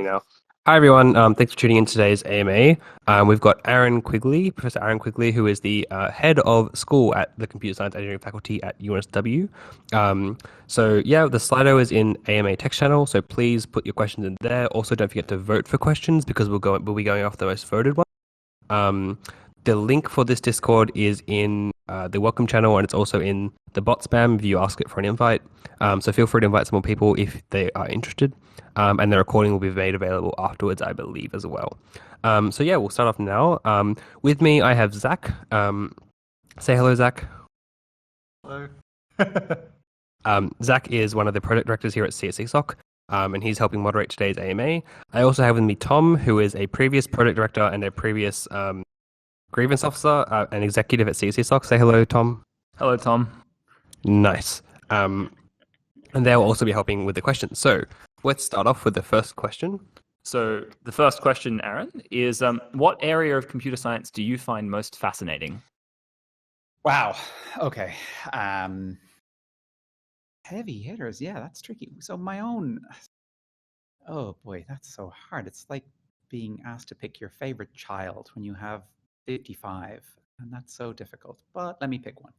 now. Hi everyone. Thanks for tuning in to today's AMA. We've got Professor Aaron Quigley, who is the head of school at the Computer Science Engineering faculty at UNSW. The Slido is in AMA text channel, so please put your questions in there. Also, don't forget to vote for questions because we'll be going off the most voted one. The link for this Discord is in the welcome channel, and it's also in the bot spam if you ask it for an invite. So feel free to invite some more people if they are interested. And the recording will be made available afterwards, I believe, as well. We'll start off now. With me, I have Zach. Say hello, Zach. Hello. Zach is one of the project directors here at CSE SOC, and he's helping moderate today's AMA. I also have with me Tom, who is a previous project director and a previous grievance officer and executive at CSE SOC. Say hello, Tom. Hello, Tom. Nice. And they'll also be helping with the questions. So let's start off with the first question. So the first question, Aaron, is what area of computer science do you find most fascinating? Wow. Okay. Heavy hitters. Yeah, that's tricky. So oh boy, that's so hard. It's like being asked to pick your favorite child when you have 55, and that's so difficult. But let me pick one.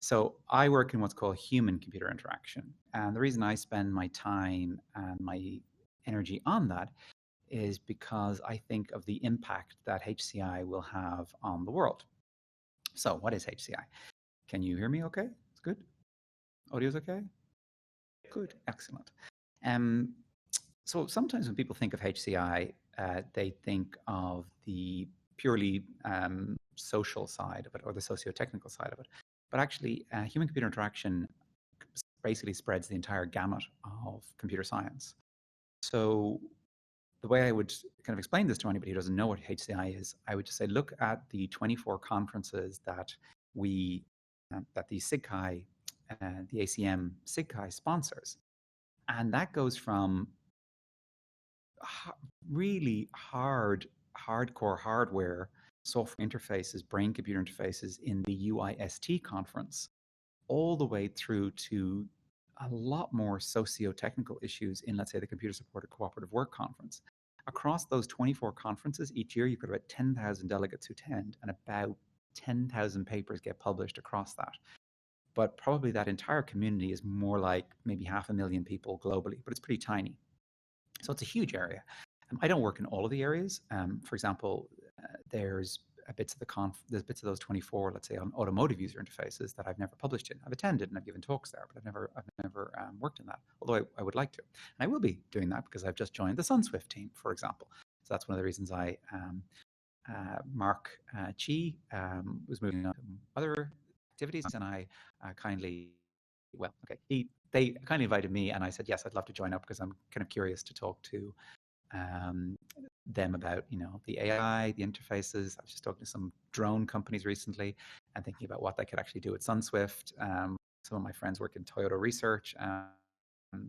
So I work in what's called human-computer interaction. And the reason I spend my time and my energy on that is because I think of the impact that HCI will have on the world. So what is HCI? Can you hear me okay? It's good? Audio's okay? Good, excellent. So sometimes when people think of HCI, they think of the purely social side of it or the socio-technical side of it. But actually, human-computer interaction basically spreads the entire gamut of computer science. So the way I would kind of explain this to anybody who doesn't know what HCI is, I would just say, look at the 24 conferences that that the SIGCHI, the ACM SIGCHI sponsors. And that goes from really hardcore hardware, software interfaces, brain-computer interfaces in the UIST conference, all the way through to a lot more socio-technical issues in, let's say, the Computer Supported Cooperative Work Conference. Across those 24 conferences each year, you've got about 10,000 delegates who attend, and about 10,000 papers get published across that. But probably that entire community is more like maybe 500,000 people globally, but it's pretty tiny. So it's a huge area. I don't work in all of the areas. For example, there's bits of those 24, let's say, on automotive user interfaces that I've never published in. I've attended and I've given talks there, but I've never worked in that. Although I would like to, and I will be doing that because I've just joined the SunSwift team, for example. So that's one of the reasons Mark Chi was moving on to other activities, and I they kindly invited me, and I said yes, I'd love to join up because I'm kind of curious to talk to them about the AI, the interfaces. I was just talking to some drone companies recently and thinking about what they could actually do at SunSwift. Some of my friends work in Toyota research,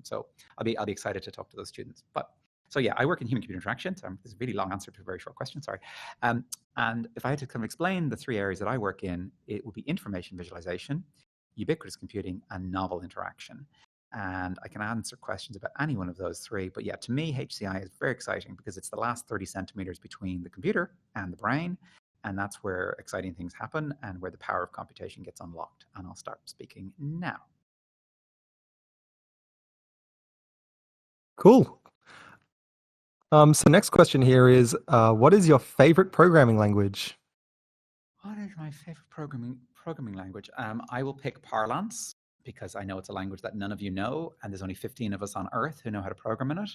so I'll be excited to talk to those students. I work in human-computer interaction. So this is a really long answer to a very short question. Sorry. And if I had to kind of explain the three areas that I work in, it would be information visualization, ubiquitous computing, and novel interaction. And I can answer questions about any one of those three. But yeah, to me, HCI is very exciting because it's the last 30 centimeters between the computer and the brain. And that's where exciting things happen and where the power of computation gets unlocked. And I'll start speaking now. Cool. So next question here is, what is your favorite programming language? What is my favorite programming language? I will pick Parlance, because I know it's a language that none of you know, and there's only 15 of us on Earth who know how to program in it.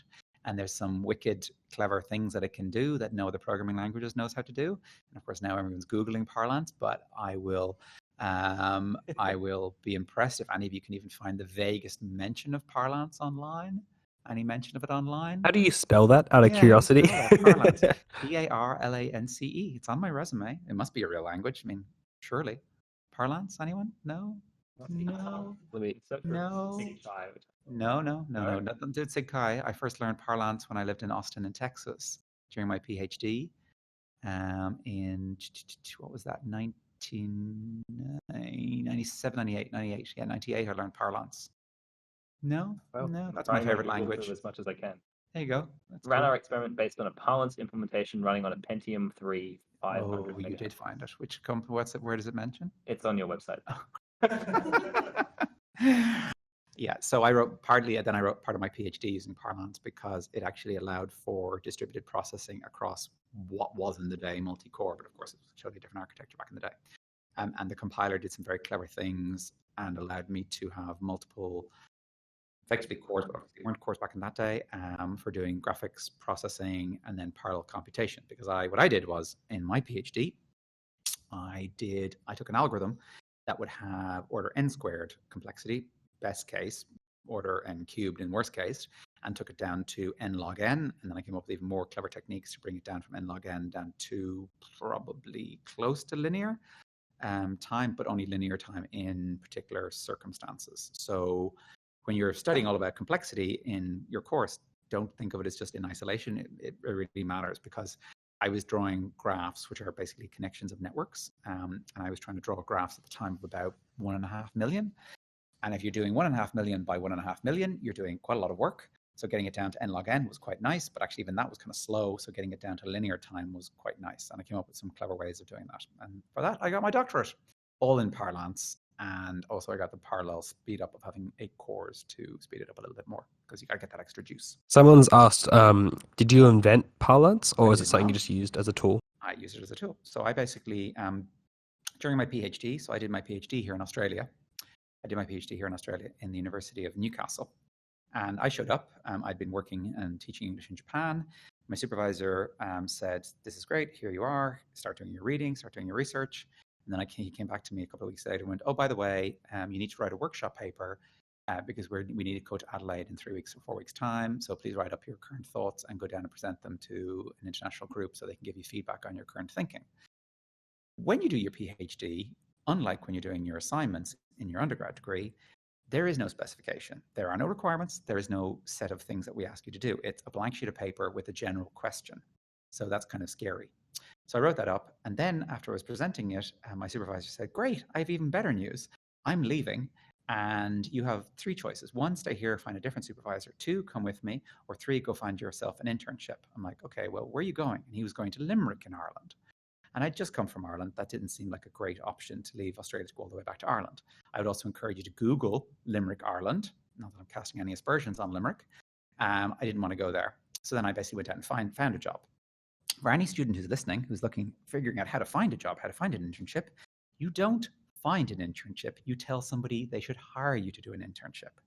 And there's some wicked, clever things that it can do that no other programming languages knows how to do. And of course, now everyone's Googling Parlance, but I will be impressed if any of you can even find the vaguest mention of Parlance online. Any mention of it online? How do you spell that out of curiosity? Parlance. Parlance. It's on my resume. It must be a real language. I mean, surely. Parlance, anyone? No? No. No. Nothing to do with SIGCHI. I first learned Parlance when I lived in Austin, in Texas, during my PhD. In what was that? 1997, 98. Yeah, 98. I learned Parlance. No, that's my favorite language. As much as I can. There you go. That's Ran cool. our experiment based on a pallets implementation running on a Pentium 3 500 Oh, you megahertz. did find it. Which company? What's it? Where does it mention? It's on your website. Yeah, so I wrote part of my PhD using Parlance because it actually allowed for distributed processing across what was in the day multi-core, but of course it was a totally different architecture back in the day. And the compiler did some very clever things and allowed me to have multiple, effectively cores, but obviously weren't cores back in that day, for doing graphics processing and then parallel computation. Because what I did was in my PhD, I took an algorithm that would have order n squared complexity, best case, order n cubed in worst case, and took it down to n log n. And then I came up with even more clever techniques to bring it down from n log n down to probably close to linear time, but only linear time in particular circumstances. So when you're studying all about complexity in your course, don't think of it as just in isolation. It really matters, because I was drawing graphs, which are basically connections of networks. And I was trying to draw graphs at the time of about 1.5 million. And if you're doing 1.5 million by 1.5 million, you're doing quite a lot of work. So getting it down to n log n was quite nice, but actually even that was kind of slow. So getting it down to linear time was quite nice. And I came up with some clever ways of doing that. And for that, I got my doctorate, all in Parlance. And also I got the parallel speed up of having 8 cores to speed it up a little bit more, because you got to get that extra juice. Someone's asked, did you invent parlance, or I is it did something you not. just used as a tool? I used it as a tool. So I basically, during my PhD, so I did my PhD here in Australia. I did my PhD here in Australia in the University of Newcastle. And I showed up. I'd been working and teaching English in Japan. My supervisor said, "This is great. Here you are. Start doing your reading, start doing your research." And then he came back to me a couple of weeks later and went, "Oh, by the way, you need to write a workshop paper because we need to go to Adelaide in 3 weeks or 4 weeks' time. So please write up your current thoughts and go down and present them to an international group so they can give you feedback on your current thinking." When you do your PhD, unlike when you're doing your assignments in your undergrad degree, there is no specification. There are no requirements. There is no set of things that we ask you to do. It's a blank sheet of paper with a general question. So that's kind of scary. So I wrote that up. And then after I was presenting it, my supervisor said, "Great, I have even better news. I'm leaving. And you have 3 choices. 1, stay here, find a different supervisor. 2, come with me. Or 3, go find yourself an internship." I'm like, "Okay, well, where are you going?" And he was going to Limerick in Ireland. And I'd just come from Ireland. That didn't seem like a great option to leave Australia to go all the way back to Ireland. I would also encourage you to Google Limerick, Ireland. Not that I'm casting any aspersions on Limerick. I didn't want to go there. So then I basically went out and found a job. For any student who's listening, who's figuring out how to find a job, how to find an internship, you don't find an internship. You tell somebody they should hire you to do an internship.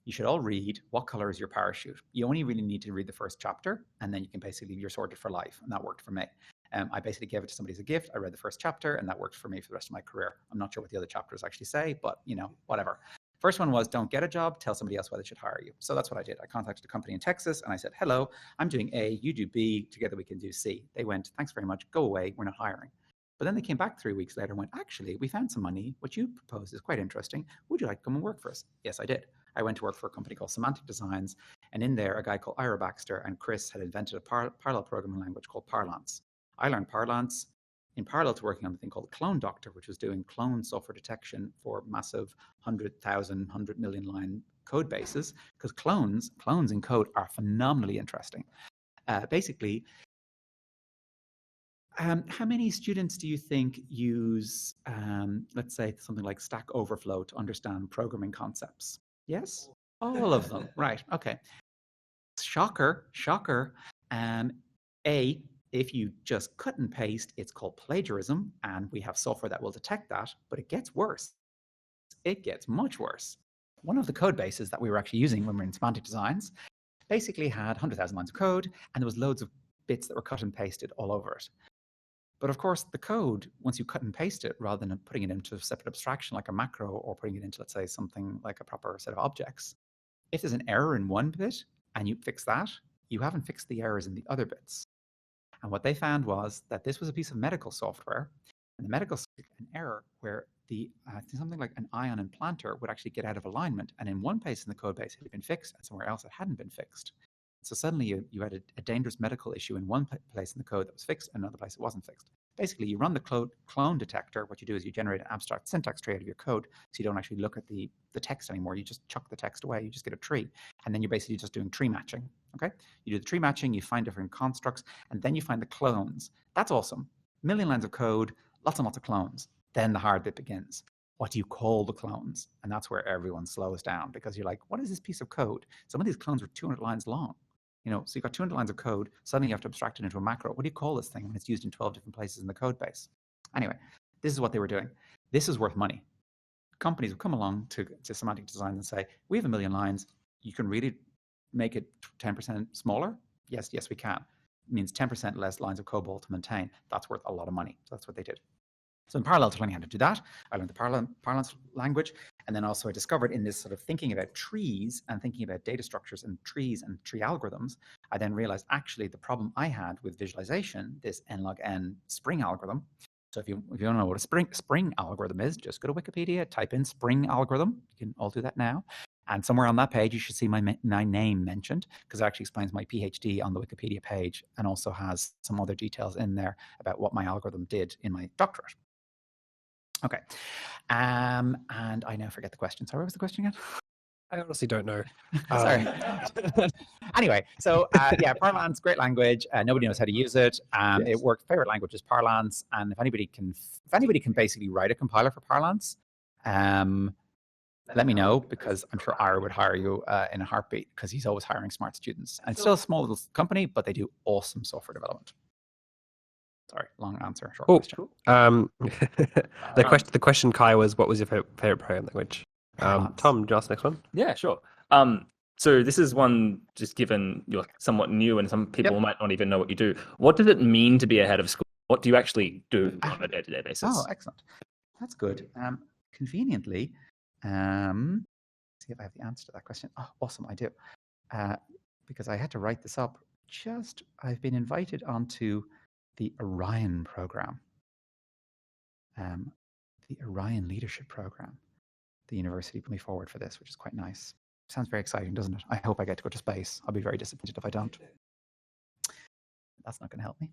You should all read What Color is Your Parachute. You only really need to read the first chapter, and then you can basically, you're sorted for life. And that worked for me. I basically gave it to somebody as a gift. I read the first chapter, and that worked for me for the rest of my career. I'm not sure what the other chapters actually say, but whatever. First one was, don't get a job, tell somebody else why they should hire you. So that's what I did. I contacted a company in Texas, and I said, "Hello, I'm doing A, you do B, together we can do C." They went, "Thanks very much, go away, we're not hiring." But then they came back 3 weeks later and went, "Actually, we found some money. What you proposed is quite interesting. Would you like to come and work for us?" Yes, I did. I went to work for a company called Semantic Designs, and in there, a guy called Ira Baxter and Chris had invented a parallel programming language called Parlance. I learned Parlance in parallel to working on a thing called Clone Doctor, which was doing clone software detection for massive 100,000, 100 million line code bases, because clones in code are phenomenally interesting. Basically, how many students do you think use, let's say, something like Stack Overflow to understand programming concepts? Yes? All of them. Right. Okay. Shocker. If you just cut and paste, it's called plagiarism, and we have software that will detect that, but it gets worse. It gets much worse. One of the code bases that we were actually using when we were in Semantic Designs basically had 100,000 lines of code, and there was loads of bits that were cut and pasted all over it. But of course, the code, once you cut and paste it, rather than putting it into a separate abstraction like a macro or putting it into, let's say, something like a proper set of objects, if there's an error in one bit and you fix that, you haven't fixed the errors in the other bits. And what they found was that this was a piece of medical software, and the medical an error where something like an ion implanter would actually get out of alignment, and in one place in the code base it had been fixed, and somewhere else it hadn't been fixed. So suddenly you had a dangerous medical issue in one place in the code that was fixed, and another place it wasn't fixed. Basically, you run the clone detector. What you do is you generate an abstract syntax tree out of your code, so you don't actually look at the text anymore. You just chuck the text away. You just get a tree, and then you're basically just doing tree matching. Okay, you do the tree matching, you find different constructs, and then you find the clones. That's awesome. A million lines of code, lots and lots of clones. Then the hard bit begins. What do you call the clones? And that's where everyone slows down, because you're like, what is this piece of code? Some of these clones are 200 lines long. So you've got 200 lines of code. Suddenly you have to abstract it into a macro. What do you call this thing when it's used in 12 different places in the code base? Anyway, this is what they were doing. This is worth money. Companies will come along to semantic design and say, we have 1 million lines. You can really make it 10% smaller? Yes, we can. It means 10% less lines of COBOL to maintain. That's worth a lot of money. So that's what they did. So in parallel to learning how to do that, I learned the parlance language. And then also I discovered in this sort of thinking about trees and thinking about data structures and trees and tree algorithms, I then realized actually the problem I had with visualization, this n log n spring algorithm. So if you don't know what a spring algorithm is, just go to Wikipedia, type in spring algorithm. You can all do that now. And somewhere on that page, you should see my name mentioned, because it actually explains my PhD on the Wikipedia page and also has some other details in there about what my algorithm did in my doctorate. Okay. And I now forget the question. Sorry, what was the question again? I honestly don't know. Sorry. Anyway, so yeah, Parlance, great language. Nobody knows how to use it. Yes. It works. Favorite language is Parlance, and if anybody can basically write a compiler for Parlance, let me know, because I'm sure Ira would hire you in a heartbeat, because he's always hiring smart students. And it's still a small little company, but they do awesome software development. Sorry, long answer, short question. The question, Kai, was what was your favorite programming language? Tom, do you ask the next one? Yeah, sure. So this is one, just given you're somewhat new and some people might not even know what you do. What does it mean to be a head of school? What do you actually do on a day-to-day basis? Oh, excellent. That's good. Conveniently, see if I have the answer to that question. Oh, awesome, I do. Because I had to write this up. I've been invited onto the Orion program, the Orion Leadership Program. The university put me forward for this, which is quite nice. Sounds very exciting, doesn't it? I hope I get to go to space. I'll be very disappointed if I don't. That's not going to help me.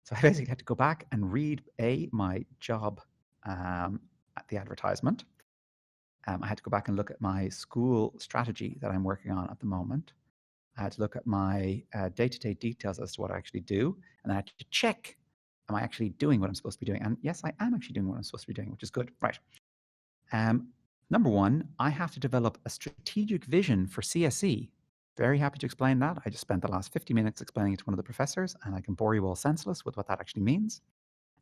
So I basically had to go back and read my job at the advertisement. I had to go back and look at my school strategy that I'm working on at the moment. I had to look at my day-to-day details as to what I actually do, and I had to check, am I actually doing what I'm supposed to be doing? And yes, I am actually doing what I'm supposed to be doing, which is good. Right. Number one, I have to develop a strategic vision for CSE. Very happy to explain that. I just spent the last 50 minutes explaining it to one of the professors, and I can bore you all senseless with what that actually means.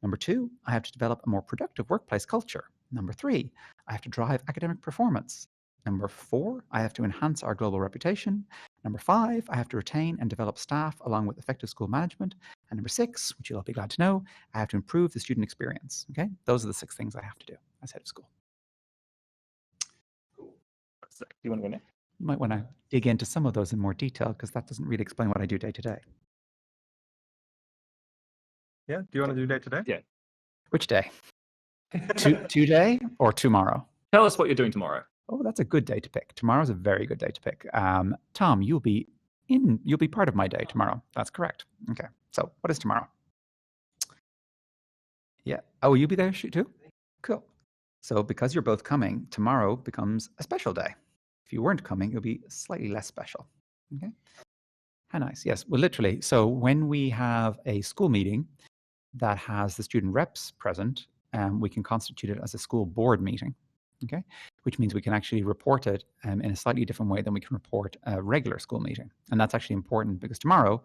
Number two, I have to develop a more productive workplace culture. Number three, I have to drive academic performance. Number four, I have to enhance our global reputation. Number five, I have to retain and develop staff along with effective school management. And number six, which you'll all be glad to know, I have to improve the student experience. Okay, those are the 6 things I have to do as head of school. Do you want to go next? You might want to dig into some of those in more detail, because that doesn't really explain what I do day to day. Yeah, do you want to do day to day? Yeah. Which day? Today or tomorrow? Tell us what you're doing tomorrow. Oh, that's a good day to pick. Tomorrow's a very good day to pick. Tom, you'll be part of my day tomorrow. That's correct. Okay. So what is tomorrow? Yeah. Oh, will you be there too? Cool. So because you're both coming, tomorrow becomes a special day. If you weren't coming, it'll be slightly less special. Okay. How nice. Yes. Well, literally. So when we have a school meeting that has the student reps present, we can constitute it as a school board meeting. Okay, which means we can actually report it in a slightly different way than we can report a regular school meeting. And that's actually important, because tomorrow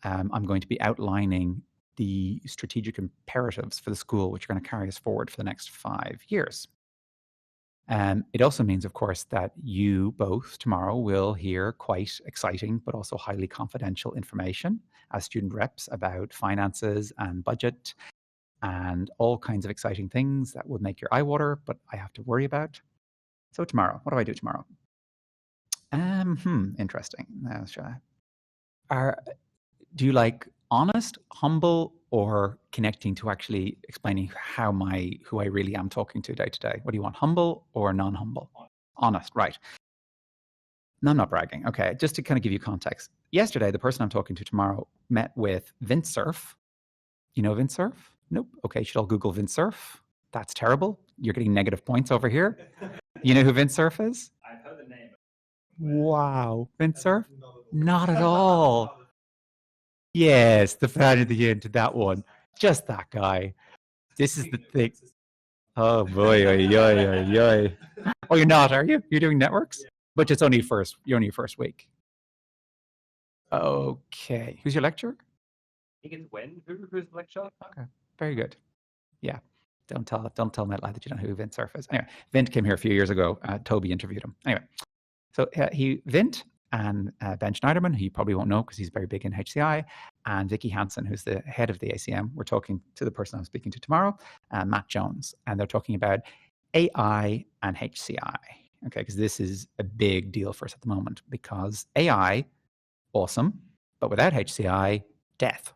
I'm going to be outlining the strategic imperatives for the school, which are going to carry us forward for the next 5 years. It also means, of course, that you both tomorrow will hear quite exciting but also highly confidential information as student reps about finances and budget and all kinds of exciting things that would make your eye water, but I have to worry about. So tomorrow, what do I do tomorrow? Interesting. Do you like honest, humble, or connecting to actually explaining who I really am talking to day to day? What do you want, humble or non-humble? Honest, right. No, I'm not bragging. Okay, just to kind of give you context. Yesterday, the person I'm talking to tomorrow met with Windsurf. You know Windsurf? Nope. Okay, you should all Google Windsurf. That's terrible. You're getting negative points over here. You know who Windsurf is? I've heard the name. Wow. Windsurf? Not at all. Yes, the fan at the end to that one. Just that guy. This is the thing. Oh boy, oy, oy, oy, oy. Oh, you're not, are you? You're doing networks? But it's only you're only your first week. Okay. Who's your lecturer? Who's the lecturer? Okay. Very good. Yeah. Don't tell NetLab that you don't know who Vint Cerf is. Anyway, Vint came here a few years ago. Toby interviewed him. Anyway, so Vint and Ben Schneiderman, who you probably won't know because he's very big in HCI, and Vicky Hansen, who's the head of the ACM. We're talking to the person I'm speaking to tomorrow, Matt Jones, and they're talking about AI and HCI. Okay, because this is a big deal for us at the moment because AI, awesome, but without HCI, death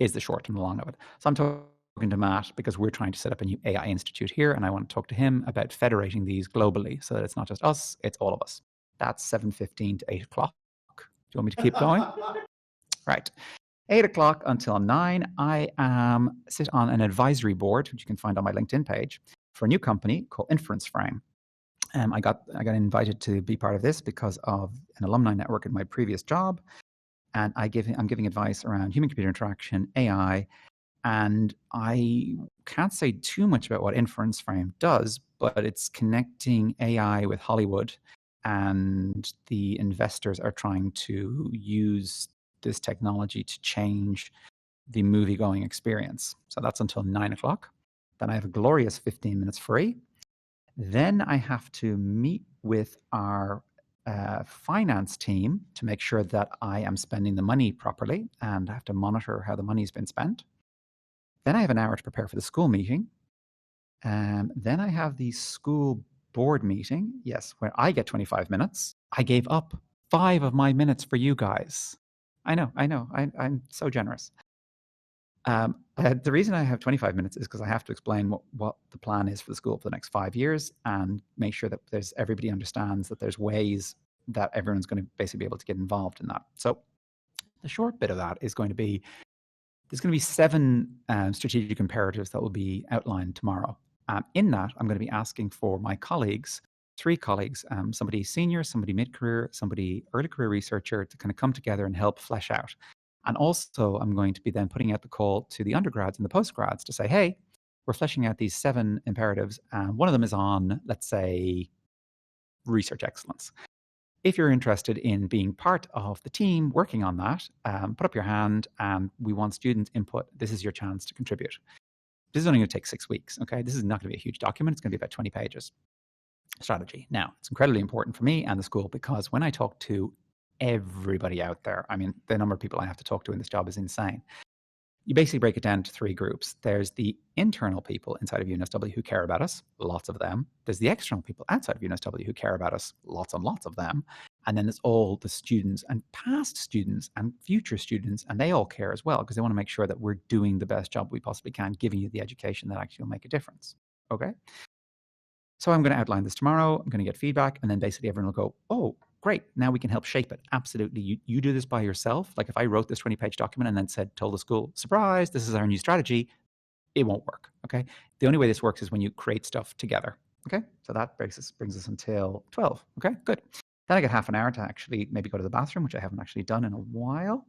is the short and the long of it. So I'm talking to Matt because we're trying to set up a new AI institute here, and I want to talk to him about federating these globally so that it's not just us, it's all of us. That's 7:15 to 8 o'clock. Do you want me to keep going? Right. 8 o'clock until 9, I sit on an advisory board, which you can find on my LinkedIn page, for a new company called Inference Frame. I got invited to be part of this because of an alumni network at my previous job, and I'm giving advice around human-computer interaction, AI, and I can't say too much about what Inference Frame does, but it's connecting AI with Hollywood, and the investors are trying to use this technology to change the movie-going experience. So that's until 9 o'clock. Then I have a glorious 15 minutes free. Then I have to meet with our finance team to make sure that I am spending the money properly, and I have to monitor how the money's been spent. Then I have an hour to prepare for the school meeting. Then I have the school board meeting, yes, where I get 25 minutes. I gave up 5 of my minutes for you guys. I know, I'm so generous. The reason I have 25 minutes is because I have to explain what the plan is for the school for the next 5 years and make sure that everybody understands that there's ways that everyone's going to basically be able to get involved in that. So the short bit of that is going to be, there's going to be 7 strategic imperatives that will be outlined tomorrow. In that, I'm going to be asking for my colleagues, 3 colleagues, somebody senior, somebody mid-career, somebody early career researcher, to kind of come together and help flesh out. And also, I'm going to be then putting out the call to the undergrads and the postgrads to say, hey, we're fleshing out these 7 imperatives. And one of them is on, let's say, research excellence. If you're interested in being part of the team working on that, put up your hand, and we want student input. This is your chance to contribute. This is only going to take 6 weeks, okay? This is not going to be a huge document. It's going to be about 20 pages. Strategy. Now, it's incredibly important for me and the school because when I talk to everybody out there, I mean, the number of people I have to talk to in this job is insane. You basically break it down to 3 groups. There's the internal people inside of UNSW who care about us, lots of them. There's the external people outside of UNSW who care about us, lots and lots of them. And then there's all the students and past students and future students, and they all care as well because they want to make sure that we're doing the best job we possibly can, giving you the education that actually will make a difference. Okay? So I'm going to outline this tomorrow. I'm going to get feedback, and then basically everyone will go, oh, great, now we can help shape it. Absolutely. You do this by yourself. Like if I wrote this 20-page document and then told the school, surprise, this is our new strategy, it won't work, okay? The only way this works is when you create stuff together, okay? So that brings us until 12, okay? Good. Then I get half an hour to actually maybe go to the bathroom, which I haven't actually done in a while.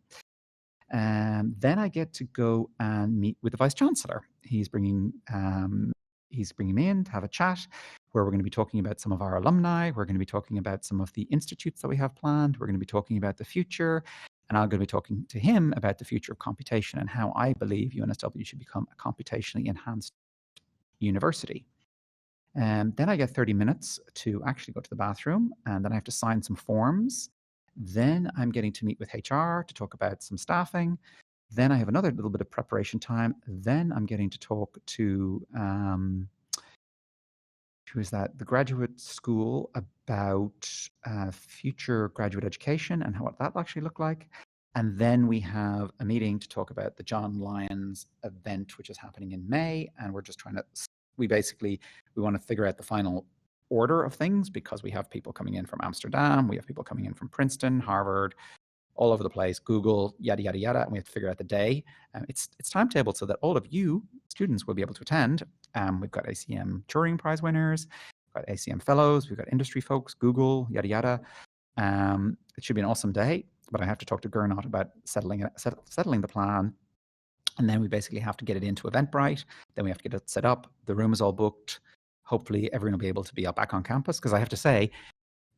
Then I get to go and meet with the Vice Chancellor. He's bringing me in to have a chat where we're going to be talking about some of our alumni. We're going to be talking about some of the institutes that we have planned. We're going to be talking about the future. And I'm going to be talking to him about the future of computation and how I believe UNSW should become a computationally enhanced university. Then I get 30 minutes to actually go to the bathroom, and then I have to sign some forms. Then I'm getting to meet with HR to talk about some staffing. Then I have another little bit of preparation time. Then I'm getting to talk to, who is that? The graduate school about future graduate education and what that will actually look like. And then we have a meeting to talk about the John Lyons event, which is happening in May. And we're just trying to, we want to figure out the final order of things because we have people coming in from Amsterdam. We have people coming in from Princeton, Harvard, all over the place, Google, yada, yada, yada, and we have to figure out the day. It's timetabled so that all of you students will be able to attend. We've got ACM Turing Prize winners, we've got ACM fellows, we've got industry folks, Google, yada, yada. It should be an awesome day. but I have to talk to Gernot about settling the plan. And then we basically have to get it into Eventbrite. Then we have to get it set up. The room is all booked. Hopefully everyone will be able to be back on campus. Because I have to say,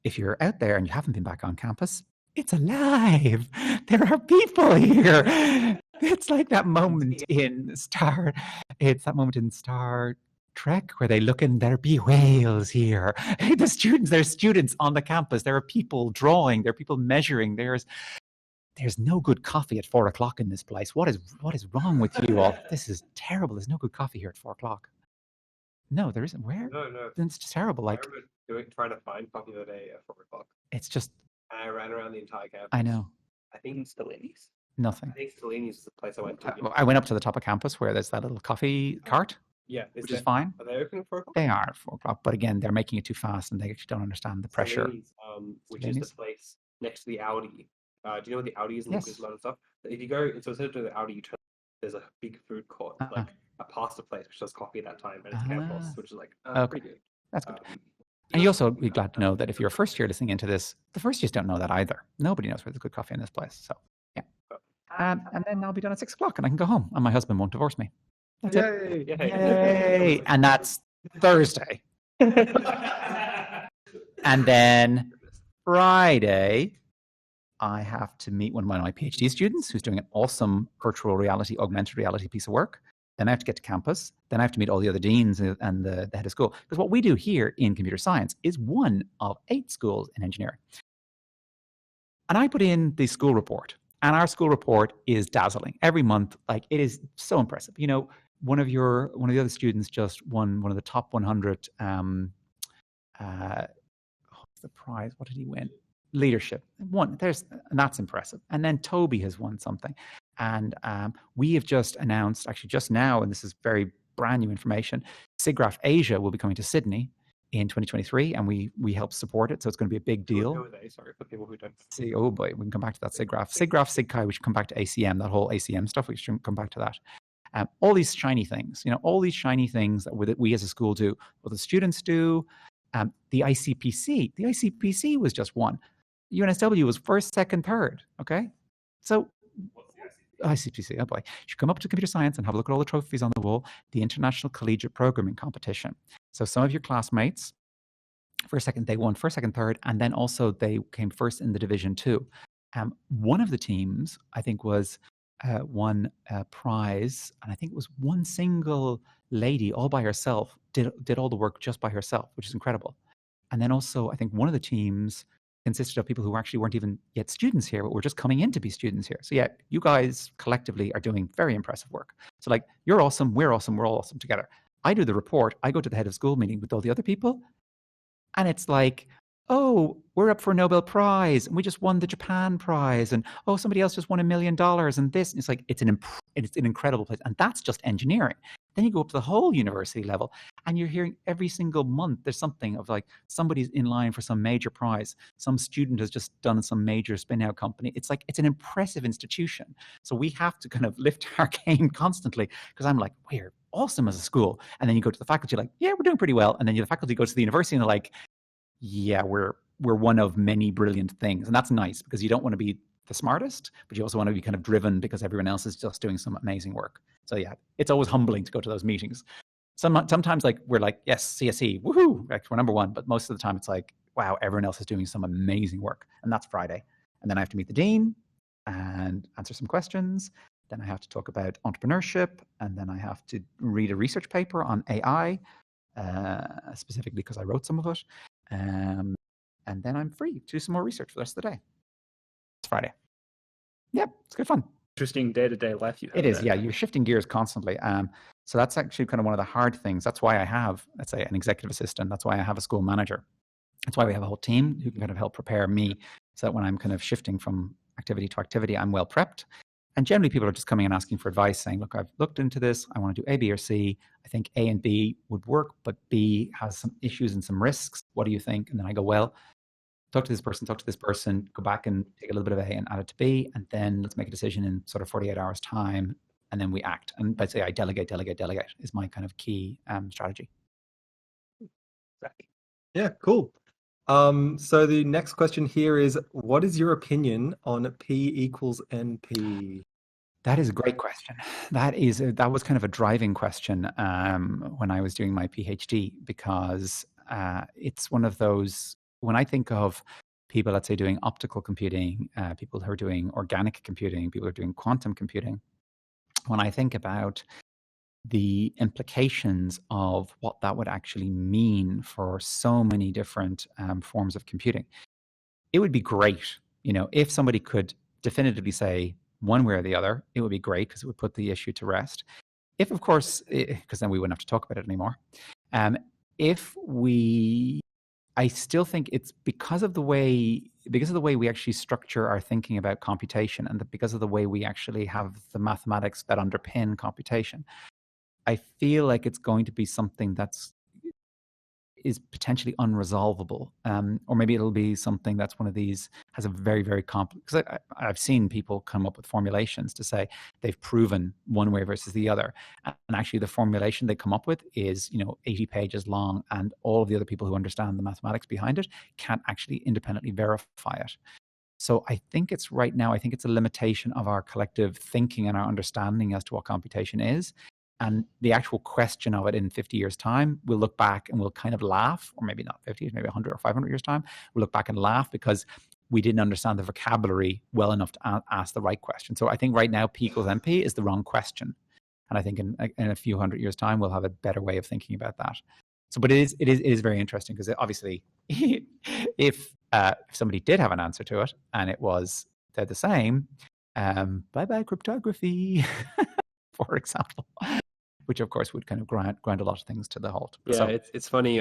if you're out there and you haven't been back on campus, it's alive. There are people here. It's like that moment in Star Trek where they look and there be whales here. There's students on the campus. There are people drawing. There are people measuring. There's no good coffee at 4 o'clock in this place. What is wrong with you all? This is terrible. There's no good coffee here at 4 o'clock. No, there isn't. Where? No. It's just terrible. Like, I remember trying to find coffee the other day at 4 o'clock. it's just. And I ran around the entire campus. I know. I think Stellini's. Nothing. I think Stellini's is the place I went to. I went up to the top of campus where there's that little coffee cart, Yeah. which is fine. Are they open at 4 o'clock? They are at 4 o'clock, but again, they're making it too fast and they actually don't understand the pressure. Stellini's, which is the place next to the Audi. Do you know what the Audi is? And Yes. there's a lot of stuff. If you go, so instead of the Audi, you turn, there's a big food court, like a pasta place, which does coffee at that time, and it's campus, which is like pretty good. That's good. And you also be glad to know that if you're a first year listening into this, the first years don't know that either. Nobody knows where there's good coffee in this place. So, yeah. And then I'll be done at 6 o'clock and I can go home and my husband won't divorce me. That's it. Yay. And that's Thursday. And then Friday, I have to meet one of my PhD students who's doing an awesome virtual reality, augmented reality piece of work. Then I have to get to campus. Then I have to meet all the other deans and the head of school. Because what we do here in computer science is one of 8 schools in engineering. And I put in the school report. And our school report is dazzling. Every month, like, it is so impressive. You know, one of the other students just won one of the top 100. What's the prize? What did he win? Leadership. And that's impressive. And then Toby has won something. And we have just announced, actually just now, and this is very brand new information, SIGGRAPH Asia will be coming to Sydney in 2023, and we help support it, so it's going to be a big deal. Who are they? Sorry, for people who don't see. Oh boy, we can come back to that. SIGGRAPH, SIGCHI, we should come back to ACM, that whole ACM stuff, we should come back to that. All these shiny things, all these shiny things that we as a school do, what the students do, the ICPC was just one. UNSW was first, second, third, okay? So ICPC, oh boy. You should come up to computer science and have a look at all the trophies on the wall, the International Collegiate Programming Competition. So some of your classmates, they won first, second, third, and then also they came first in the Division 2. One of the teams, I think, won a prize, and I think it was one single lady all by herself, did all the work just by herself, which is incredible. And then also, I think one of the teams consisted of people who actually weren't even yet students here, but were just coming in to be students here. So yeah, you guys collectively are doing very impressive work. So like, you're awesome, we're awesome, we're all awesome together. I do the report, I go to the head of school meeting with all the other people, and it's like, oh, we're up for a Nobel Prize, and we just won the Japan Prize, and oh, somebody else just won $1 million, and this. And it's like, it's an incredible place, and that's just engineering. Then you go up to the whole university level, and you're hearing every single month there's something of like, somebody's in line for some major prize, some student has just done some major spin-out company. It's like, it's an impressive institution. So we have to kind of lift our game constantly, because I'm like, we're awesome as a school. And then you go to the faculty, like, yeah, we're doing pretty well. And then the faculty goes to the university and they're like, yeah, we're one of many brilliant things. And that's nice, because you don't want to be the smartest, but you also want to be kind of driven because everyone else is just doing some amazing work. So yeah, it's always humbling to go to those meetings. Sometimes like, we're like, yes, CSE, woohoo, like we're number one. But most of the time it's like, wow, everyone else is doing some amazing work. And that's Friday. And then I have to meet the dean and answer some questions. Then I have to talk about entrepreneurship. And then I have to read a research paper on AI, specifically because I wrote some of it. And then I'm free to do some more research for the rest of the day. It's Friday. Yep, it's good fun. Interesting day-to-day life you have. It is, there. yeah. You're shifting gears constantly. So that's actually kind of one of the hard things. That's why I have, let's say, an executive assistant. That's why I have a school manager. That's why we have a whole team who can kind of help prepare me, so that when I'm kind of shifting from activity to activity, I'm well prepped. And generally, people are just coming and asking for advice, saying, look, I've looked into this. I want to do A, B, or C. I think A and B would work, but B has some issues and some risks. What do you think? And then I go, well, talk to this person, go back and take a little bit of A and add it to B, and then let's make a decision in sort of 48 hours time, and then we act. And by say I delegate is my kind of key strategy. Yeah, cool. So the next question here is, what is your opinion on P equals NP? That is a great question. That was kind of a driving question when I was doing my PhD, because it's one of those, when I think of people, let's say, doing optical computing, people who are doing organic computing, people who are doing quantum computing, when I think about the implications of what that would actually mean for so many different forms of computing, it would be great, if somebody could definitively say one way or the other. It would be great because it would put the issue to rest. If, of course, because then we wouldn't have to talk about it anymore. If we, I still think it's because of the way we actually structure our thinking about computation, and because of the way we actually have the mathematics that underpin computation. I feel like it's going to be something is potentially unresolvable, or maybe it'll be something that's one of these has a very, very complex. Because I've seen people come up with formulations to say they've proven one way versus the other, and actually the formulation they come up with is 80 pages long, and all of the other people who understand the mathematics behind it can't actually independently verify it. So I think it's right now, I think it's a limitation of our collective thinking and our understanding as to what computation is. And the actual question of it in 50 years' time, we'll look back and we'll kind of laugh, or maybe not 50 years, maybe 100 or 500 years' time, we'll look back and laugh because we didn't understand the vocabulary well enough to ask the right question. So I think right now P equals NP is the wrong question. And I think in a few hundred years' time, we'll have a better way of thinking about that. So, but it is very interesting, because obviously if somebody did have an answer to it and it was, they're the same, bye-bye cryptography, for example. Which of course would kind of grind a lot of things to the halt. Yeah, so, it's funny.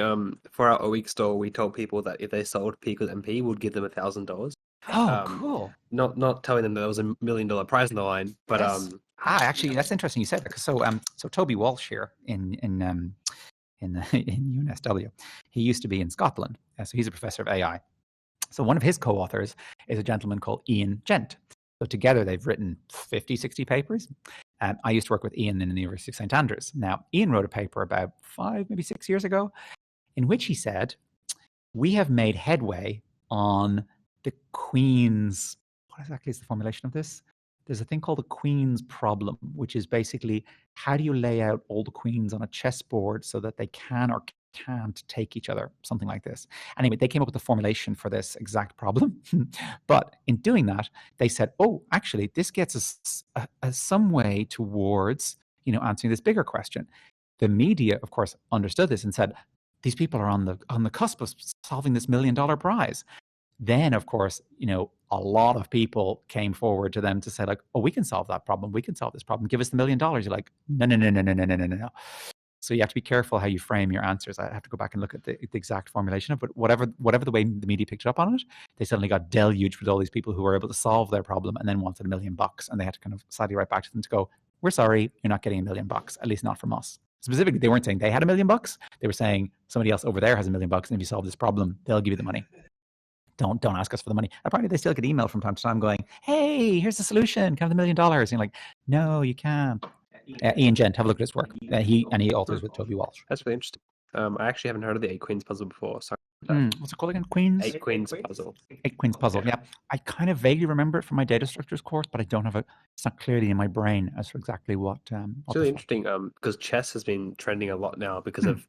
For our week store, we told people that if they sold P equals NP, we'd give them $1,000. Oh, cool! Not telling them that there was $1 million prize on the line, but actually, that's interesting you said that. So Toby Walsh here in UNSW, he used to be in Scotland, so he's a professor of AI. So one of his co-authors is a gentleman called Ian Gent. So together they've written 50, 60 papers. I used to work with Ian in the University of St. Andrews. Now, Ian wrote a paper about 5, maybe 6 years ago, in which he said, we have made headway on the Queen's, what exactly is the formulation of this? There's a thing called the Queen's problem, which is basically, how do you lay out all the queens on a chessboard so that they can or can't take each other, something like this. Anyway, they came up with a formulation for this exact problem. But in doing that, they said, oh, actually, this gets us some way towards, answering this bigger question. The media, of course, understood this and said, these people are on the cusp of solving this $1 million prize. Then, of course, a lot of people came forward to them to say, like, oh, we can solve that problem. We can solve this problem. Give us the $1 million. You're like, no. So you have to be careful how you frame your answers. I have to go back and look at the exact formulation of it. But whatever the way the media picked up on it, they suddenly got deluged with all these people who were able to solve their problem and then wanted $1 million. And they had to kind of sadly write back to them to go, we're sorry, you're not getting $1 million, at least not from us. Specifically, they weren't saying they had $1 million. They were saying somebody else over there has $1 million, and if you solve this problem, they'll give you the money. Don't ask us for the money. Apparently, they still get email from time to time going, hey, here's the solution, kind of $1 million. And you're like, no, you can't. Ian Gent, have a look at his work. He authors with Toby Walsh. That's really interesting. I actually haven't heard of the 8 Queens puzzle before. Sorry. What's it called again? Queens? 8 Queens puzzle. 8 Queens puzzle. Yeah. I kind of vaguely remember it from my data structures course, but I don't have it's not clearly in my brain as for exactly what. It's really interesting because chess has been trending a lot now because of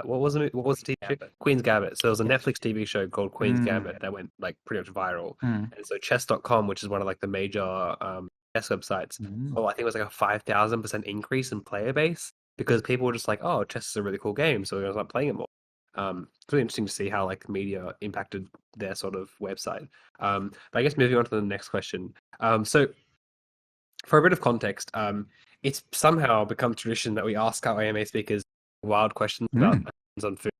what was the TV show? Queen's Gambit. So there was a Netflix TV show called Queen's Gambit that went like pretty much viral. And so chess.com, which is one of like the major chess websites, I think it was like a 5,000% increase in player base because people were just like, oh, chess is a really cool game, so we're gonna start playing it more. It's really interesting to see how like media impacted their sort of website. But I guess moving on to the next question. So for a bit of context, it's somehow become tradition that we ask our AMA speakers wild questions about on food.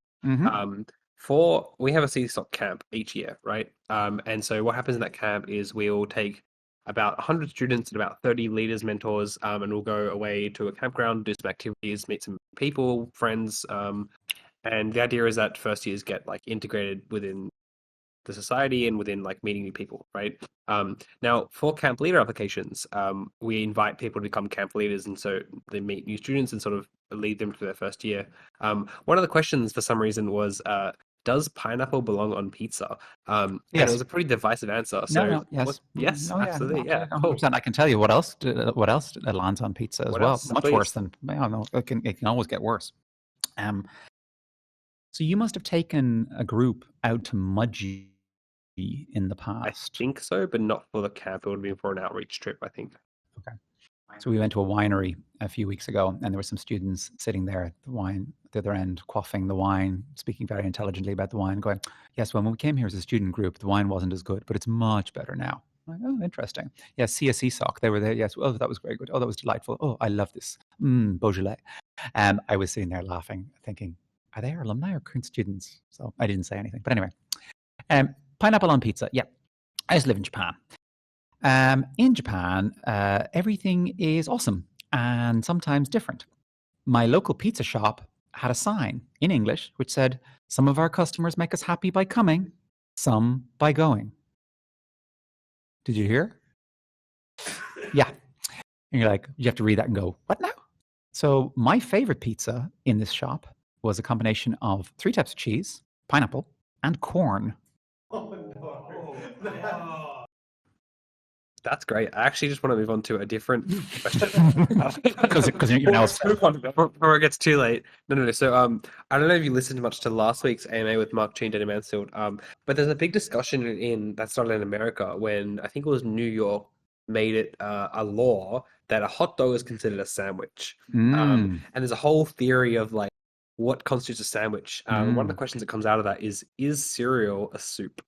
We have a CSOC camp each year, right? And so what happens in that camp is we will take about 100 students and about 30 leaders, mentors, and we'll go away to a campground, do some activities, meet some people, friends, and the idea is that first years get like integrated within the society and within like meeting new people, right? Now for camp leader applications, we invite people to become camp leaders, and so they meet new students and sort of lead them through their first year. One of the questions for some reason was, does pineapple belong on pizza? And it Yes. was a pretty divisive answer. No, So no, yes. yes, No, yeah, absolutely. Yeah, cool. 100%. I can tell you what else lands on pizza as What well. else? Much Please. worse than, I don't know, it can always get worse. So you must have taken a group out to Mudgee in the I past. think so, but not for the camp. It would have been for an outreach trip, I think. Okay. So we went to a winery a few weeks ago, and there were some students sitting there at the other end, quaffing the wine, speaking very intelligently about the wine, going, yes, well, when we came here as a student group, the wine wasn't as good, but it's much better now. I'm like, oh, interesting. Yes, CSE sock, they were there. Yes, oh, that was very good. Oh, that was delightful. Oh, I love this. Beaujolais. I was sitting there laughing, thinking, are they alumni or current students? So I didn't say anything. But anyway, pineapple on pizza. Yeah, I used to live in Japan. In Japan, everything is awesome and sometimes different. My local pizza shop had a sign in English which said, some of our customers make us happy by coming, some by going. Did you hear? Yeah. And you're like, you have to read that and go, what now? So my favorite pizza in this shop was a combination of 3 types of cheese, pineapple, and corn. That's great. I actually just want to move on to a different question. Because you're now before it gets too late. No. So I don't know if you listened much to last week's AMA with Mark G and Danny Mansfield. But there's a big discussion that started in America when I think it was New York made it a law that a hot dog is considered a sandwich. And there's a whole theory of like what constitutes a sandwich. One of the questions that comes out of that is cereal a soup?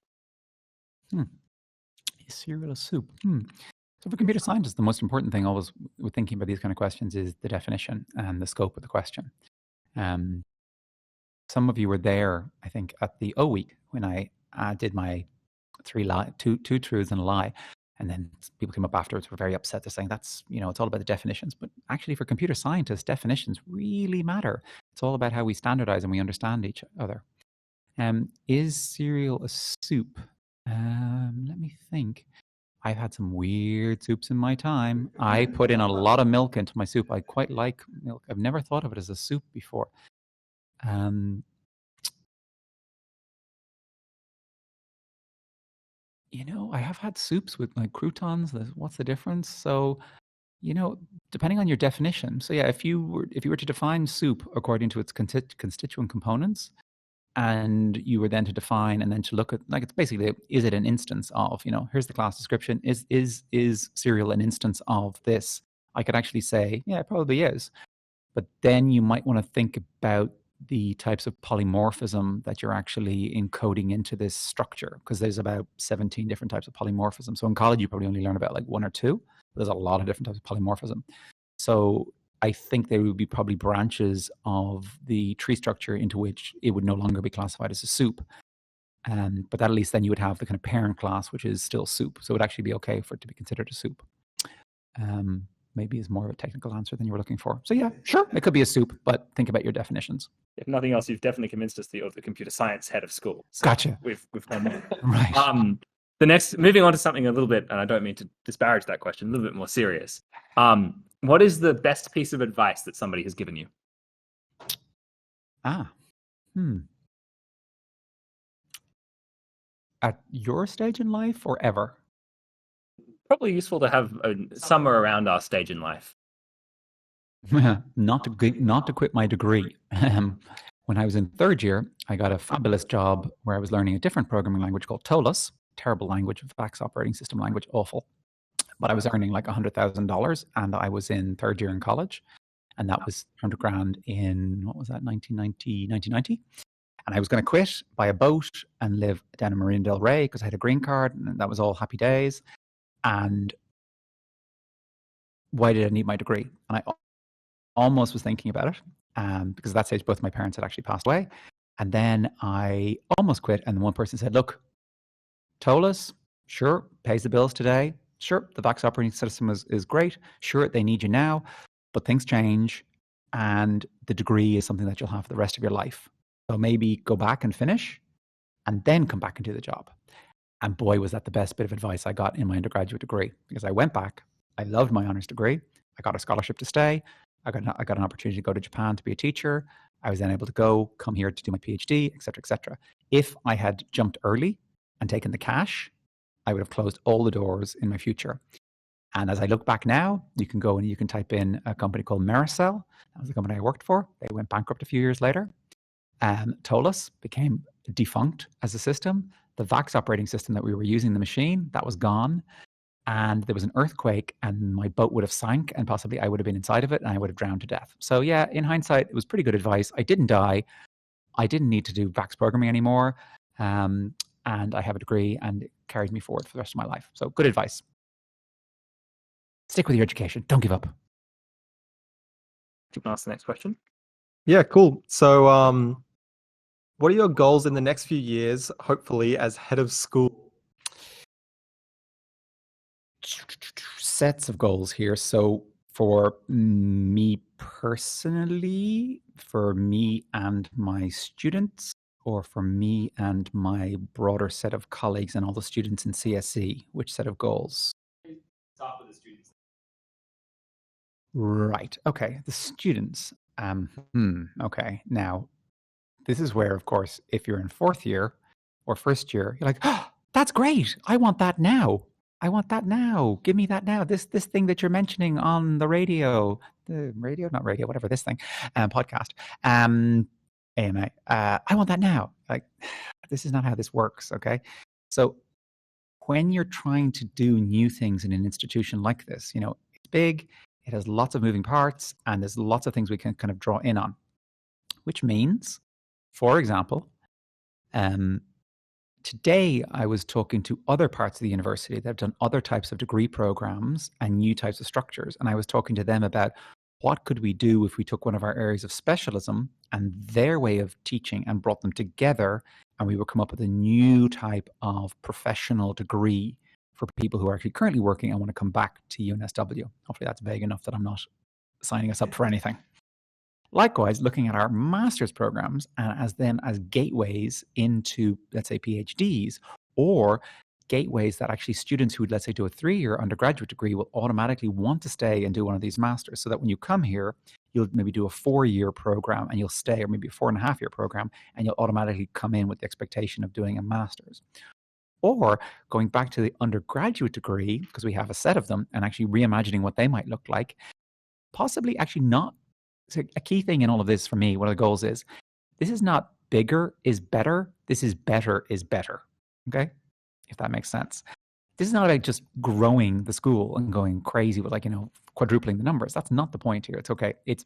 Is cereal a soup? So for computer scientists, the most important thing always with thinking about these kind of questions is the definition and the scope of the question. Some of you were there, I think, at the O week when I did my two truths and a lie. And then people came up afterwards, were very upset. They're saying that's, it's all about the definitions. But actually for computer scientists, definitions really matter. It's all about how we standardize and we understand each other. Is cereal a soup? Let me think. I've had some weird soups in my time. I put in a lot of milk into my soup. I quite like milk. I've never thought of it as a soup before. I have had soups with like croutons. What's the difference? So, depending on your definition. So yeah, if you were to define soup according to its constituent components, and you were then to define and then to look at, like, it's basically, is it an instance of, here's the class description, is cereal an instance of this? I could actually say, yeah, it probably is. But then you might want to think about the types of polymorphism that you're actually encoding into this structure, because there's about 17 different types of polymorphism. So in college, you probably only learn about like 1 or 2. There's a lot of different types of polymorphism. So I think there would be probably branches of the tree structure into which it would no longer be classified as a soup. But that at least then you would have the kind of parent class, which is still soup. So it would actually be okay for it to be considered a soup. Maybe is more of a technical answer than you were looking for. So yeah, sure, it could be a soup, but think about your definitions. If nothing else, you've definitely convinced us that you're the computer science head of school. So Gotcha. We've done that. Right. Moving on to something a little bit, and I don't mean to disparage that question, a little bit more serious. What is the best piece of advice that somebody has given you? At your stage in life or ever? Probably useful to have somewhere around our stage in life. Not to quit my degree. When I was in 3rd year, I got a fabulous job where I was learning a different programming language called Tolus. Terrible language, fax operating system language, awful. But I was earning like $100,000, and I was in 3rd year in college, and that was $100,000 in, what was that, 1990? And I was going to quit, buy a boat, and live down in Marina del Rey because I had a green card, and that was all happy days. And why did I need my degree? And I almost was thinking about it, because at that stage both my parents had actually passed away. And then I almost quit, and one person said, look, Tolus, sure, pays the bills today. Sure, the fax operating system is great. Sure, they need you now, but things change, and the degree is something that you'll have for the rest of your life. So maybe go back and finish, and then come back and do the job. And boy, was that the best bit of advice I got in my undergraduate degree, because I went back, I loved my honors degree, I got a scholarship to stay, I got an opportunity to go to Japan to be a teacher, I was then able to come here to do my PhD, et cetera, et cetera. If I had jumped early and taken the cash, I would have closed all the doors in my future. And as I look back now, you can go and you can type in a company called Mericel. That was the company I worked for. They went bankrupt a few years later. Tolus became defunct as a system. The VAX operating system that we were using, the machine, that was gone. And there was an earthquake and my boat would have sank and possibly I would have been inside of it and I would have drowned to death. So yeah, in hindsight, it was pretty good advice. I didn't die. I didn't need to do VAX programming anymore. And I have a degree and it carries me forward for the rest of my life. So good advice. Stick with your education. Don't give up. Do you want to ask the next question? Yeah, cool. So, what are your goals in the next few years, hopefully, as head of school? Sets of goals here. So for me personally, for me and my students, or for me and my broader set of colleagues and all the students in CSE, which set of goals? Start with the students. Right. Okay. The students. Okay. Now, this is where, of course, if you're in fourth year or first year, you're like, oh, that's great. I want that now. I want that now. Give me that now. This thing that you're mentioning on the radio, not radio, whatever this thing, podcast, AMA. I want that now. Like, this is not how this works. Okay. So when you're trying to do new things in an institution like this, it's big. It has lots of moving parts and there's lots of things we can kind of draw in on, which means, for example, today I was talking to other parts of the university that have done other types of degree programs and new types of structures. And I was talking to them about what could we do if we took one of our areas of specialism and their way of teaching and brought them together and we would come up with a new type of professional degree for people who are actually currently working and want to come back to UNSW. Hopefully that's vague enough that I'm not signing us up for anything. Likewise, looking at our master's programs and as them as gateways into, let's say, PhDs, or gateways that actually students who would, let's say, do a 3-year undergraduate degree will automatically want to stay and do one of these masters, so that when you come here, you'll maybe do a 4-year program and you'll stay, or maybe a 4.5-year program, and you'll automatically come in with the expectation of doing a master's. Or going back to the undergraduate degree, because we have a set of them, and actually reimagining what they might look like, possibly actually not. So a key thing in all of this for me, one of the goals is, this is not bigger is better. This is better is better. Okay? If that makes sense. This is not about just growing the school and going crazy with quadrupling the numbers. That's not the point here. It's okay. It's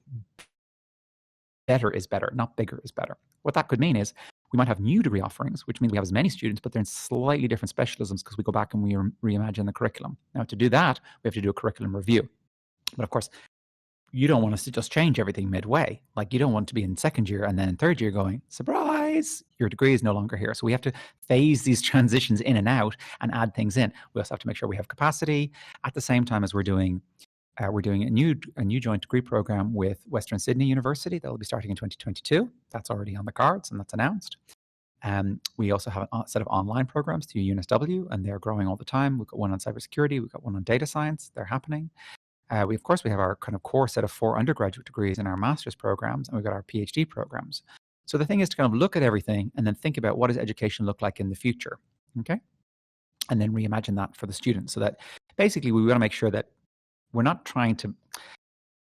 better is better, not bigger is better. What that could mean is we might have new degree offerings, which means we have as many students, but they're in slightly different specialisms because we go back and we reimagine the curriculum. Now, to do that, we have to do a curriculum review. But of course, you don't want us to just change everything midway. Like, you don't want to be in second year and then in third year going, surprise, your degree is no longer here. So we have to phase these transitions in and out and add things in. We also have to make sure we have capacity at the same time as we're doing a new joint degree program with Western Sydney University that will be starting in 2022. That's already on the cards and that's announced. We also have a set of online programs through UNSW, and they're growing all the time. We've got one on cybersecurity. We've got one on data science. They're happening. We have our kind of core set of 4 undergraduate degrees in our master's programs, and we've got our PhD programs. So the thing is to kind of look at everything and then think about what does education look like in the future, okay? And then reimagine that for the students, so that basically we want to make sure that we're not trying to,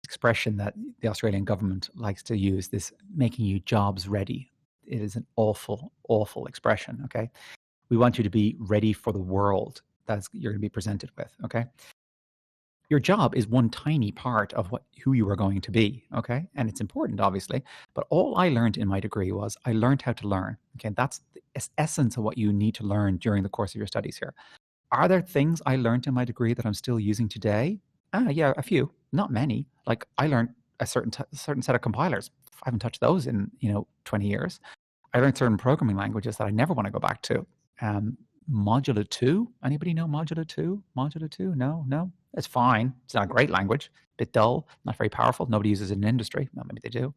expression that the Australian government likes to use, this making you jobs ready. It is an awful, awful expression, okay? We want you to be ready for the world that you're going to be presented with, okay? Your job is one tiny part of who you are going to be, okay? And it's important, obviously, but all I learned in my degree was I learned how to learn, okay? That's the essence of what you need to learn during the course of your studies here. Are there things I learned in my degree that I'm still using today? Yeah, a few, not many. Like, I learned a certain set of compilers. I haven't touched those in 20 years. I learned certain programming languages that I never want to go back to. Modular 2, anybody know Modular 2? Modular 2? No. It's fine. It's not a great language. A bit dull, not very powerful. Nobody uses it in industry. Well, maybe they do.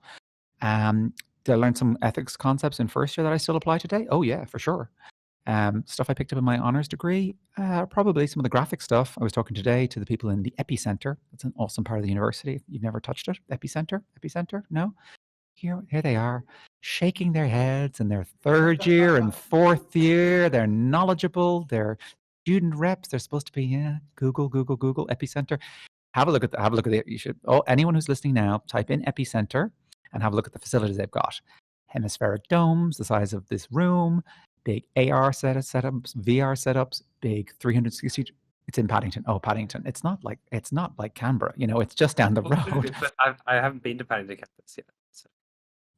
Did I learn some ethics concepts in first year that I still apply today? Oh yeah, for sure. Stuff I picked up in my honors degree, probably some of the graphic stuff. I was talking today to the people in the Epicenter. It's an awesome part of the university. If you've never touched it, Epicenter? No? here they are, shaking their heads in their third year and fourth year. They're knowledgeable. They're student reps. They're supposed to be Google Epicenter. Have a look at the. You should. Oh, anyone who's listening now, type in Epicenter and have a look at the facilities they've got. Hemispheric domes, the size of this room. Big AR setups, VR setups. Big 360. It's in Paddington. Oh, Paddington. It's not like Canberra. It's just down the road. But I haven't been to Paddington campus yet. So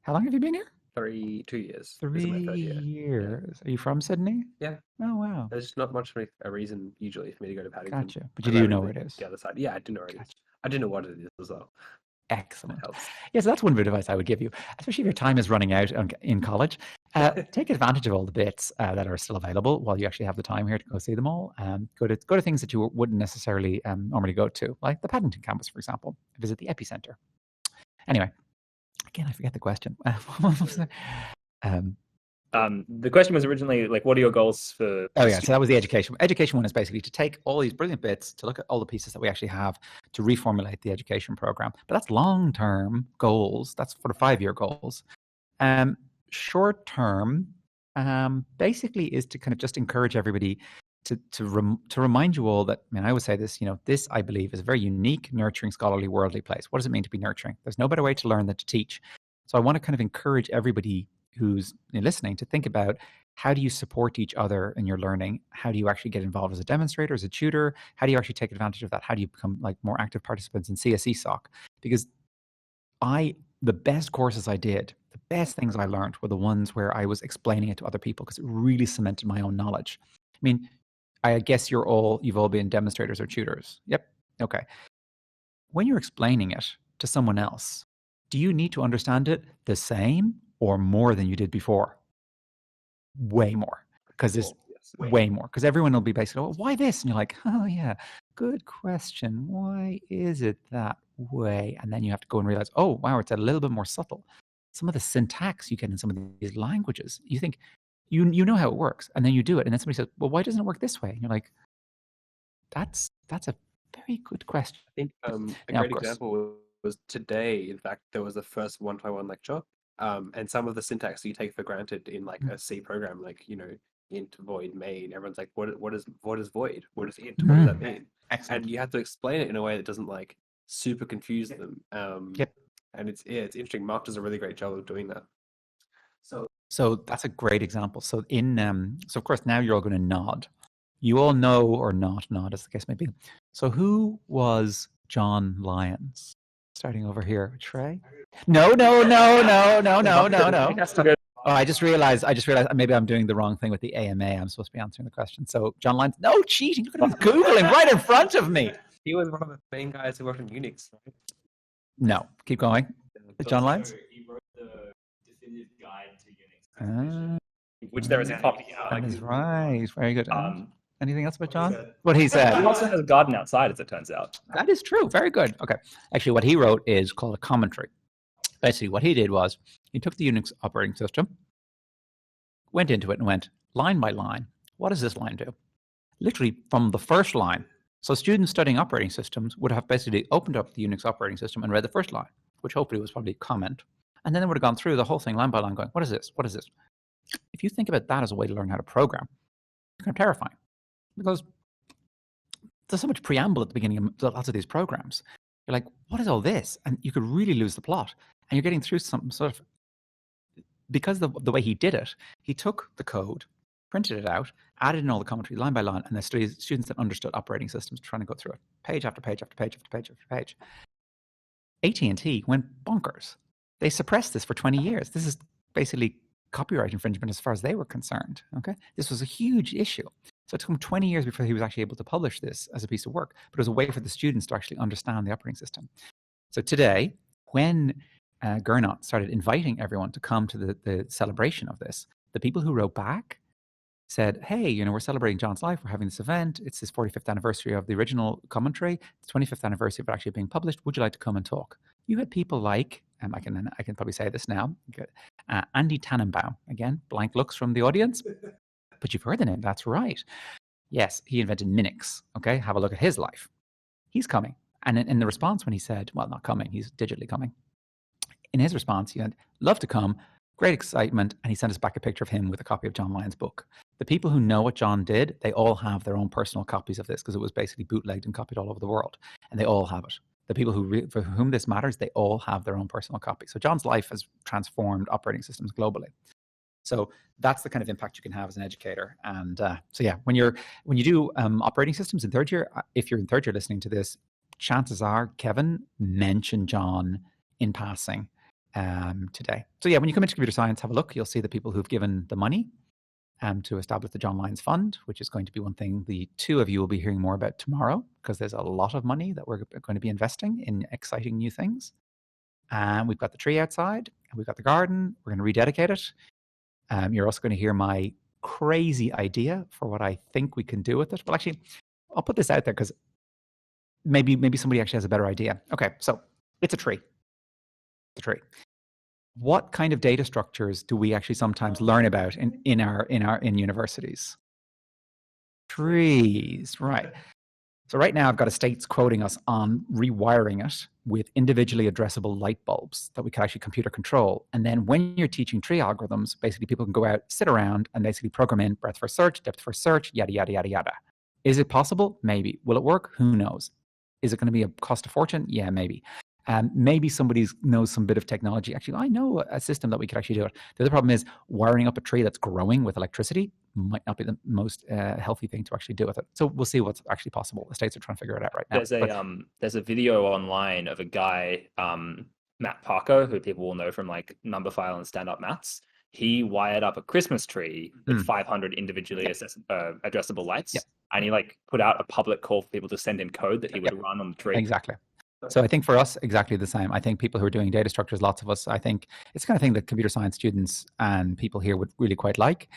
How long have you been here? 2 years. This is 3 my third year. years. Are you from Sydney? Yeah. Oh, wow. There's not much of a reason usually for me to go to Paddington. Gotcha. But you do know where it is. The other side. Yeah, I do know where it is. I do know what it is as well. Excellent. That helps. Yes, that's one bit of advice I would give you, especially if your time is running out in college. Take advantage of all the bits that are still available while you actually have the time here to go see them all. Go to things that you wouldn't necessarily normally go to, like the Paddington campus, for example. Visit the Epicenter. Anyway, again, I forget the question. The question was originally like, what are your goals for? Oh yeah, so that was the education. Education one is basically to take all these brilliant bits, to look at all the pieces that we actually have, to reformulate the education program. But that's long-term goals. That's for the 5-year goals. Short-term, basically, is to kind of just encourage everybody to remind you all that. I mean, I would say this. This I believe is a very unique, nurturing, scholarly, worldly place. What does it mean to be nurturing? There's no better way to learn than to teach. So I want to kind of encourage everybody who's listening to think about, how do you support each other in your learning? How do you actually get involved as a demonstrator, as a tutor? How do you actually take advantage of that? How do you become like more active participants in CSE SOC? Because the best courses I did, the best things I learned were the ones where I was explaining it to other people, because it really cemented my own knowledge. I mean, I guess you've all been demonstrators or tutors. Yep. Okay. When you're explaining it to someone else, do you need to understand it the same or more than you did before? Way more, because there's way more. Because everyone will be basically, well, why this? And you're like, oh yeah, good question. Why is it that way? And then you have to go and realize, oh wow, it's a little bit more subtle. Some of the syntax you get in some of these languages, you think you know how it works, and then you do it, and then somebody says, well, why doesn't it work this way? And you're like, that's a very good question. I think a great example was today. In fact, there was the first one-to-one lecture. And some of the syntax you take for granted in like a C program, like int, void, main. Everyone's like, what is void? What is int? What does that mean? Excellent. And you have to explain it in a way that doesn't like super confuse them. Yep. And it's interesting. Mark does a really great job of doing that. So that's a great example. So so of course now you're all going to nod. You all know or not nod, as the case may be. So who was John Lyons? Starting over here, Trey. No. Oh, I just realized maybe I'm doing the wrong thing with the AMA. I'm supposed to be answering the question. So John Lyons, no cheating. Look at him Googling right in front of me. He was one of the main guys who worked on Unix, right? No, keep going. John Lyons? He wrote the definitive guide to Unix. Which there is a copy. That is right. Very good. Anything else about John? What he said. He also has a garden outside, as it turns out. That is true. Very good. Okay. Actually, what he wrote is called a commentary. Basically, what he did was he took the Unix operating system, went into it and went line by line. What does this line do? Literally from the first line. So students studying operating systems would have basically opened up the Unix operating system and read the first line, which hopefully was probably a comment. And then they would have gone through the whole thing line by line going, what is this? What is this? If you think about that as a way to learn how to program, it's kind of terrifying. Because there's so much preamble at the beginning of lots of these programs. You're like, what is all this? And you could really lose the plot. And you're getting through some sort of, because the way he did it, he took the code, printed it out, added in all the commentary line by line, and the students that understood operating systems trying to go through it, page after page after page after page after page. AT&T went bonkers. They suppressed this for 20 years. This is basically copyright infringement as far as they were concerned. Okay, this was a huge issue. So it took him 20 years before he was actually able to publish this as a piece of work, but it was a way for the students to actually understand the operating system. So today, when Gernot started inviting everyone to come to the celebration of this, the people who wrote back said, hey, we're celebrating John's life. We're having this event. It's his 45th anniversary of the original commentary. It's 25th anniversary of it actually being published. Would you like to come and talk? You had people like, I can probably say this now, Andy Tannenbaum. Again, blank looks from the audience. But you've heard the name, that's right. Yes, he invented Minix, okay? Have a look at his life. He's coming. And in the response when he said, well, not coming, he's digitally coming. in his response, he had, love to come, great excitement. And he sent us back a picture of him with a copy of John Lyons' book. The people who know what John did, they all have their own personal copies of this because it was basically bootlegged and copied all over the world. And they all have it. The people for whom this matters, they all have their own personal copy. So John's life has transformed operating systems globally. So that's the kind of impact you can have as an educator. And so yeah, when you do operating systems in third year, if you're in third year listening to this, chances are Kevin mentioned John in passing today. So yeah, when you come into computer science, have a look. You'll see the people who've given the money to establish the John Lyons Fund, which is going to be one thing the two of you will be hearing more about tomorrow, because there's a lot of money that we're going to be investing in exciting new things. And we've got the tree outside, and we've got the garden. We're going to rededicate it. You're also going to hear my crazy idea for what I think we can do with it. Well, actually, I'll put this out there because maybe somebody actually has a better idea. Okay, so it's a tree. It's a tree. What kind of data structures do we actually sometimes learn about in universities? Trees, right. So right now I've got estates quoting us on rewiring it with individually addressable light bulbs that we can actually computer control. And then when you're teaching tree algorithms, basically people can go out, sit around and basically program in breadth first search, depth first search, yada, yada, yada, yada. Is it possible? Maybe. Will it work? Who knows? Is it going to be a cost of fortune? Yeah, maybe. Maybe somebody knows some bit of technology. Actually, I know a system that we could actually do it. The other problem is wiring up a tree that's growing with electricity might not be the most healthy thing to actually do with it. So we'll see what's actually possible. The states are trying to figure it out right now. There's a video online of a guy, Matt Parker, who people will know from like Numberphile and Stand Up Maths. He wired up a Christmas tree with 500 individually addressable lights, and he like put out a public call for people to send in code that he would run on the tree. Exactly. So I think for us, exactly the same. I think people who are doing data structures, lots of us, I think it's the kind of thing that computer science students and people here would really quite like.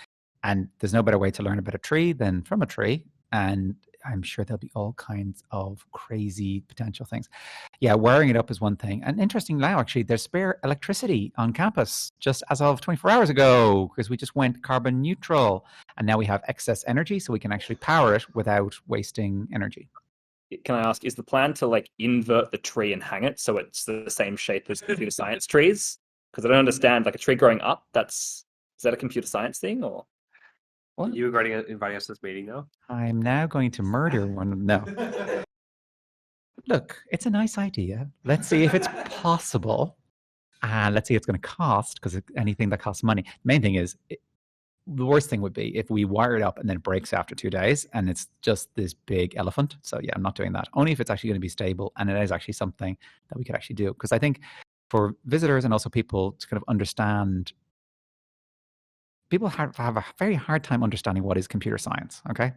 And there's no better way to learn about a tree than from a tree. And I'm sure there'll be all kinds of crazy potential things. Yeah, wiring it up is one thing. And interesting now, actually, there's spare electricity on campus just as of 24 hours ago, because we just went carbon neutral. And now we have excess energy, so we can actually power it without wasting energy. Can I ask, is the plan to like invert the tree and hang it so it's the same shape as computer science trees? Because I don't understand, like a tree growing up, is that a computer science thing or? What? Are you inviting us to this meeting now? I'm now going to murder one. No. Look, it's a nice idea. Let's see if it's possible. And let's see what it's going to cost, because anything that costs money. The main thing is, the worst thing would be if we wire it up and then it breaks after 2 days and it's just this big elephant. So yeah, I'm not doing that. Only if it's actually going to be stable and it is actually something that we could actually do. Because I think for visitors and also people to kind of understand, people have a very hard time understanding what is computer science, okay?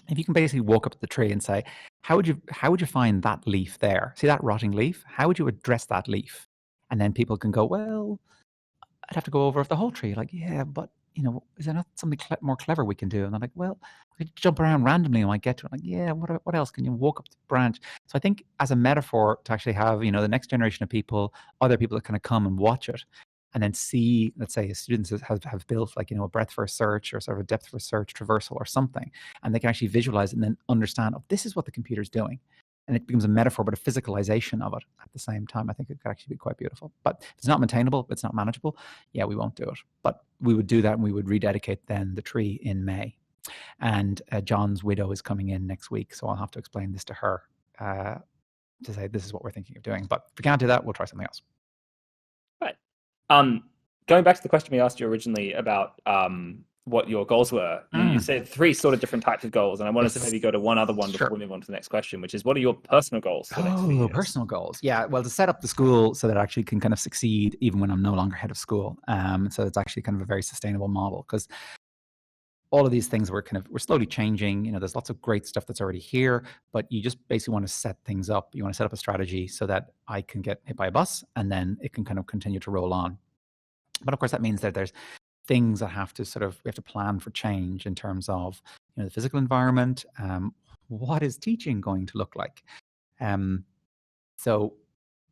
If you can basically walk up to the tree and say, how would you find that leaf there? See that rotting leaf? How would you address that leaf? And then people can go, well, I'd have to go over the whole tree. Like, yeah, but is there not something more clever we can do? And I'm like, well, we could jump around randomly and I might get to it. I'm like, yeah, what else? Can you walk up the branch? So I think as a metaphor to actually have, the next generation of people, other people that kind of come and watch it and then see, let's say students have built like, a breadth first search or sort of a depth first search traversal or something, and they can actually visualize it and then understand, oh, this is what the computer's doing. And it becomes a metaphor, but a physicalization of it at the same time. I think it could actually be quite beautiful. But if it's not maintainable, if it's not manageable, yeah, we won't do it. But we would do that and we would rededicate then the tree in May. And John's widow is coming in next week, so I'll have to explain this to her to say this is what we're thinking of doing. But if we can't do that, we'll try something else. Right. Going back to the question we asked you originally about what your goals were. You said 3 sort of different types of goals, and I wanted to maybe go to one other one before we move on to the next question, which is, what are your personal goals for the next few years? Personal goals. Yeah, well, to set up the school so that it actually can kind of succeed even when I'm no longer head of school. So it's actually kind of a very sustainable model, because all of these things we're slowly changing. There's lots of great stuff that's already here, but you just basically want to set things up. You want to set up a strategy so that I can get hit by a bus and then it can kind of continue to roll on. But of course, that means that there's things that we have to plan for change in terms of the physical environment. What is teaching going to look like? So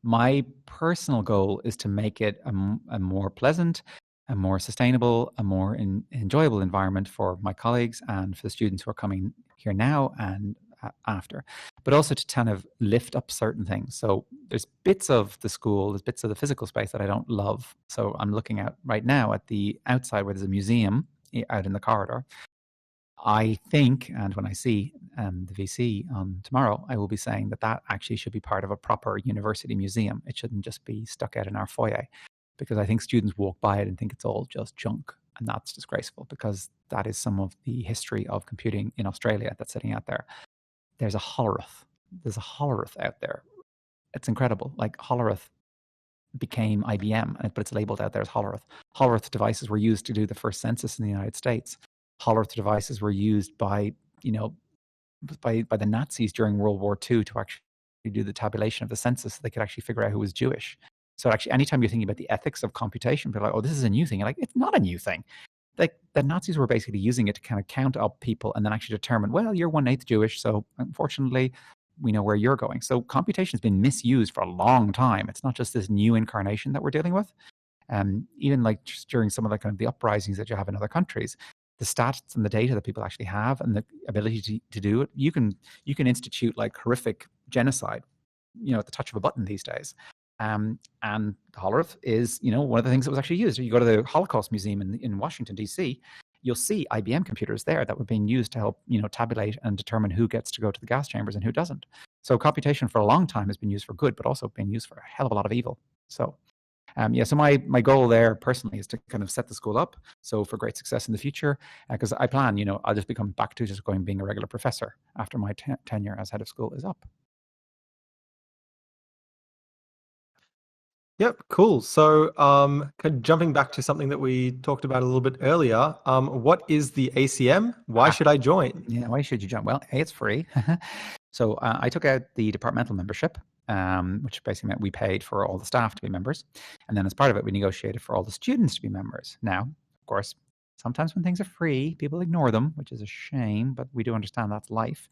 my personal goal is to make it a more pleasant, a more sustainable, a more enjoyable environment for my colleagues and for the students who are coming here now and after, but also to kind of lift up certain things. So there's bits of the school, there's bits of the physical space that I don't love. So I'm looking out right now at the outside where there's a museum out in the corridor. I think, and when I see the VC on tomorrow, I will be saying that actually should be part of a proper university museum. It shouldn't just be stuck out in our foyer, because I think students walk by it and think it's all just junk. And that's disgraceful, because that is some of the history of computing in Australia that's sitting out there. There's a Hollerith. There's a Hollerith out there. It's incredible. Like, Hollerith became IBM, but it's labeled out there as Hollerith. Hollerith devices were used to do the first census in the United States. Hollerith devices were used by the Nazis during World War II to actually do the tabulation of the census, so they could actually figure out who was Jewish. So actually, anytime you're thinking about the ethics of computation, people are like, oh, this is a new thing. You're like, it's not a new thing. Like, the Nazis were basically using it to kind of count up people and then actually determine, well, you're 1/8 Jewish, so unfortunately, we know where you're going. So computation has been misused for a long time. It's not just this new incarnation that we're dealing with. Even like just during some of the kind of the uprisings that you have in other countries, the stats and the data that people actually have and the ability to do it, you can institute like horrific genocide, at the touch of a button these days. And the Hollerith is, one of the things that was actually used. You go to the Holocaust Museum in Washington, D.C., you'll see IBM computers there that were being used to help, tabulate and determine who gets to go to the gas chambers and who doesn't. So computation for a long time has been used for good, but also been used for a hell of a lot of evil. So, so my goal there personally is to kind of set the school up so for great success in the future, because I plan, I'll just become back to just being a regular professor after my tenure as head of school is up. Yep, cool. So, jumping back to something that we talked about a little bit earlier, what is the ACM? Why should I join? Yeah, why should you join? Well, it's free. So I took out the departmental membership, which basically meant we paid for all the staff to be members. And then as part of it, we negotiated for all the students to be members. Now, of course, sometimes when things are free, people ignore them, which is a shame, but we do understand that's life.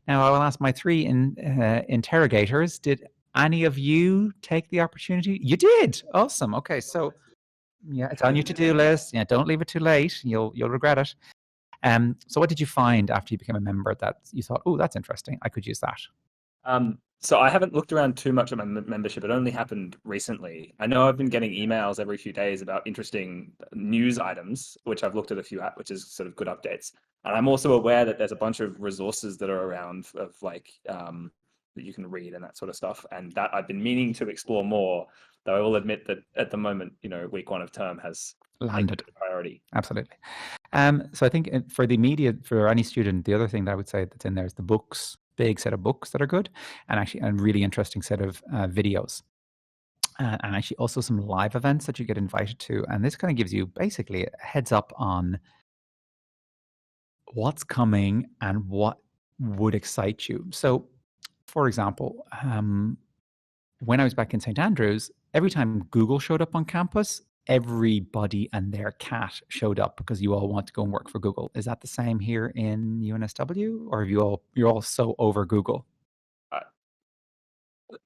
Now, I will ask my three interrogators, did any of you take the opportunity? You did. Awesome. Okay, so yeah, it's on your to-do list. Yeah, don't leave it too late. You'll regret it. So what did you find after you became a member that you thought, oh, that's interesting, I could use that? So I haven't looked around too much at my membership. It only happened recently. I know I've been getting emails every few days about interesting news items, which I've looked at a few at, which is sort of good updates. And I'm also aware that there's a bunch of resources that are around of like that you can read and that sort of stuff, and that I've been meaning to explore more, though I will admit that at the moment, week 1 of term has landed priority. Absolutely. So I think for the immediate, for any student, the other thing that I would say that's in there is the books, big set of books that are good, and actually a really interesting set of videos. And actually also some live events that you get invited to. And this kind of gives you basically a heads up on what's coming and what would excite you. So, for example, when I was back in St. Andrews, every time Google showed up on campus, everybody and their cat showed up because you all want to go and work for Google. Is that the same here in UNSW, or have you're all so over Google?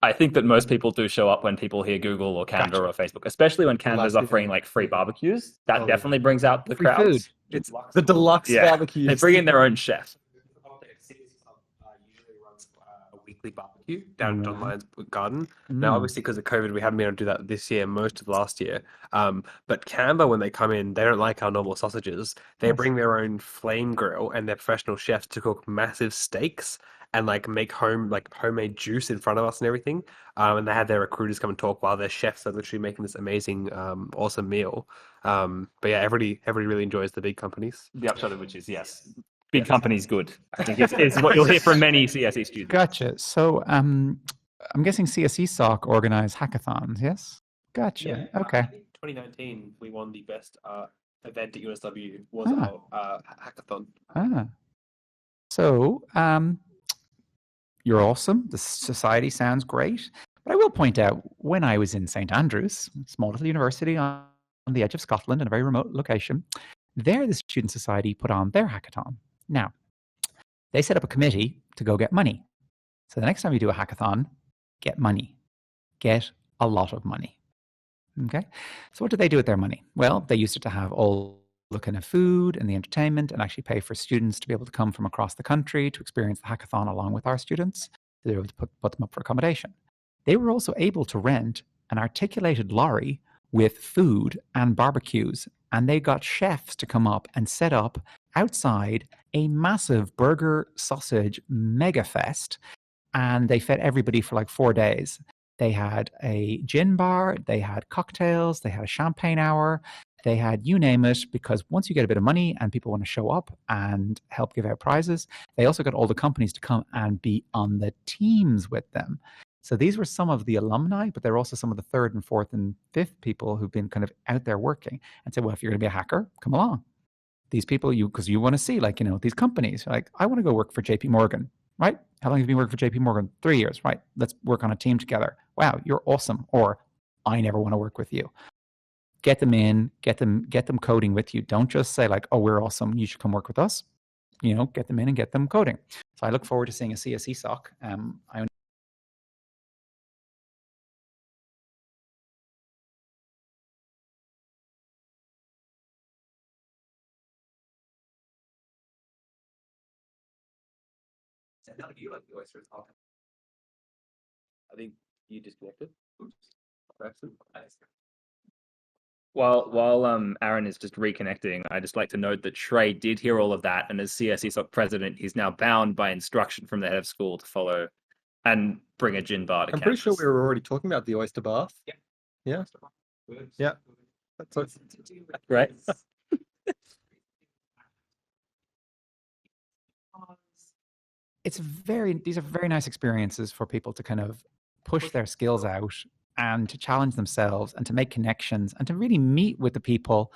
I think that most people do show up when people hear Google or Canada or Facebook, especially when Canada's offering like free barbecues. That definitely brings out the free crowds. Food. It's the deluxe barbecue. They bring in their own chef. Usually runs a weekly barbecue down at John Lyons Garden. Mm. Now, obviously, because of COVID, we haven't been able to do that this year, most of last year. But Canberra, when they come in, they don't like our normal sausages. They bring their own flame grill and their professional chefs to cook massive steaks and like make homemade juice in front of us and everything. And they had their recruiters come and talk while their chefs are literally making this amazing, awesome meal. But yeah, everybody really enjoys the big companies. The upshot of which is yes, big companies good. I think it's what you'll hear from many CSE students. Gotcha. So I'm guessing CSE SOC organize hackathons. Yes. Gotcha. Yeah, Okay. 2019, we won the best event at UNSW was our hackathon. So you're awesome. The society sounds great. But I will point out, when I was in St. Andrews, a small little university on the edge of Scotland in a very remote location, there the Student Society put on their hackathon. Now, they set up a committee to go get money. So the next time you do a hackathon, get money. Get a lot of money. Okay? So what did they do with their money? Well, they used it to have all the kind of food and the entertainment and actually pay for students to be able to come from across the country to experience the hackathon along with our students, to be able to put them up for accommodation. They were also able to rent an articulated lorry with food and barbecues, and they got chefs to come up and set up outside a massive burger sausage mega fest, and they fed everybody for like 4 days. They had a gin bar, they had cocktails, they had a champagne hour, they had you name it, because once you get a bit of money and people want to show up and help give out prizes, they also got all the companies to come and be on the teams with them. So these were some of the alumni, but they're also some of the third and fourth and fifth people who've been kind of out there working and said, well, if you're going to be a hacker, come along. These people, because you want to see, like, these companies, like, I want to go work for JP Morgan, right? How long have you been working for JP Morgan? 3 years, right? Let's work on a team together. Wow, you're awesome. Or I never want to work with you. Get them in, get them coding with you. Don't just say like, oh, we're awesome, you should come work with us. Get them in and get them coding. So I look forward to seeing a CSE SOC. I think you disconnected. While Aaron is just reconnecting, I just like to note that Shrey did hear all of that, and as CSE SOC president, he's now bound by instruction from the head of school to follow and bring a gin bar to I'm campus. pretty sure we were already talking about the oyster bath. Yeah. Yeah. That's Right. These are very nice experiences for people to kind of push their skills out and to challenge themselves and to make connections and to really meet with the people,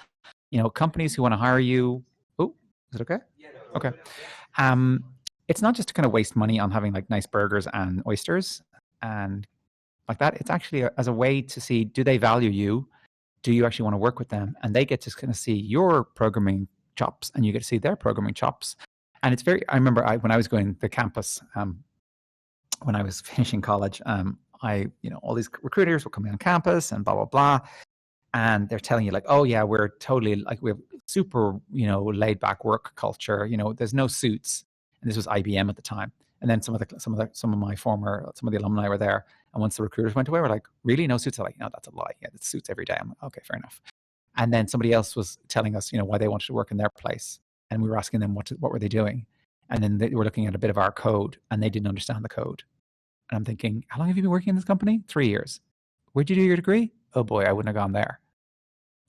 companies who want to hire you. Oh, is it okay? Yeah. Okay. It's not just to kind of waste money on having like nice burgers and oysters and like that. It's actually as a way to see, do they value you? Do you actually want to work with them? And they get to kind of see your programming chops and you get to see their programming chops. And it's I remember when I was going to campus, when I was finishing college, all these recruiters will come in on campus and blah, blah, blah. And they're telling you like, oh yeah, we're totally like, we have super, laid back work culture. There's no suits. And this was IBM at the time. And then some of the alumni were there. And once the recruiters went away, we're like, really, no suits? They're like, no, that's a lie. Yeah, it's suits every day. I'm like, okay, fair enough. And then somebody else was telling us, why they wanted to work in their place. And we were asking them what were they doing. And then they were looking at a bit of our code and they didn't understand the code. And I'm thinking, how long have you been working in this company? 3 years. Where'd you do your degree? Oh boy, I wouldn't have gone there.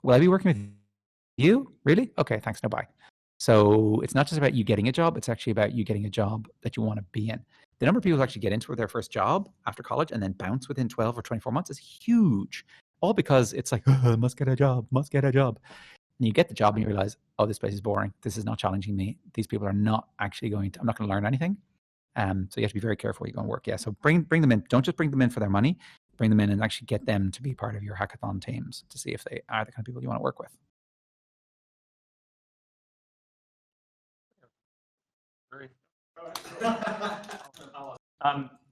Will I be working with you? Really? Okay, thanks, no bye. So it's not just about you getting a job, it's actually about you getting a job that you want to be in. The number of people who actually get into their first job after college and then bounce within 12 or 24 months is huge. All because it's like, oh, must get a job. And you get the job and you realize, oh, this place is boring. This is not challenging me. These people are not actually I'm not going to learn anything. So you have to be very careful where you go and work. Yeah. So bring them in. Don't just bring them in for their money. Bring them in and actually get them to be part of your hackathon teams to see if they are the kind of people you want to work with.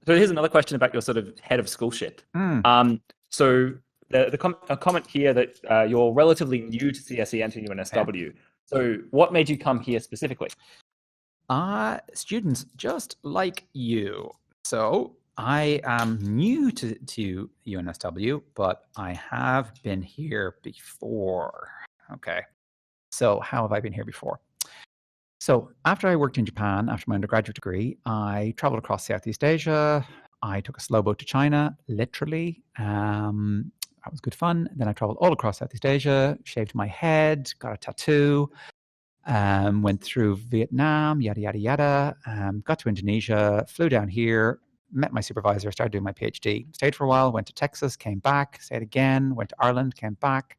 So here's another question about your sort of head of school shit. So a comment here that you're relatively new to CSE and to UNSW. Yeah. So what made you come here specifically? Students just like you. So I am new to UNSW, but I have been here before. Okay. So how have I been here before? So after I worked in Japan, after my undergraduate degree, I traveled across Southeast Asia. I took a slow boat to China, literally. That was good fun. Then I traveled all across Southeast Asia, shaved my head, got a tattoo, went through Vietnam, yada, yada, yada, got to Indonesia, flew down here, met my supervisor, started doing my PhD, stayed for a while, went to Texas, came back, stayed again, went to Ireland, came back,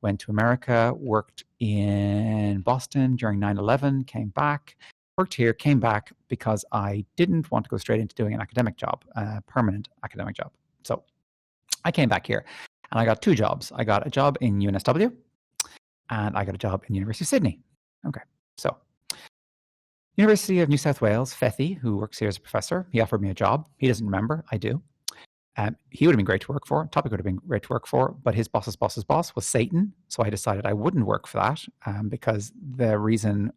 went to America, worked in Boston during 9/11, came back, worked here, came back because I didn't want to go straight into doing an academic job, a permanent academic job. So I came back here and I got 2 jobs. I got a job in UNSW and I got a job in University of Sydney. Okay, so University of New South Wales, Fethy, who works here as a professor, he offered me a job. He doesn't remember, I do. He would have been great to work for. Topic would have been great to work for, but his boss's boss's boss was Satan. So I decided I wouldn't work for that because the reason,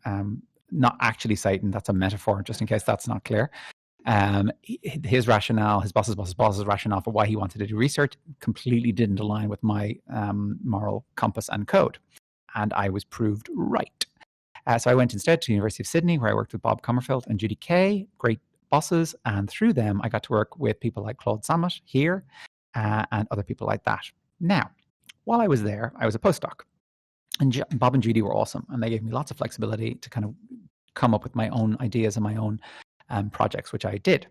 not actually Satan, that's a metaphor, just in case that's not clear. His rationale, his boss's boss's boss's rationale for why he wanted to do research completely didn't align with my moral compass and code. And I was proved right. So I went instead to the University of Sydney, where I worked with Bob Comerfield and Judy Kay, great bosses, and through them I got to work with people like Claude Sammet here and other people like that. Now, while I was there, I was a postdoc, and Bob and Judy were awesome, and they gave me lots of flexibility to kind of come up with my own ideas and my own projects, which I did.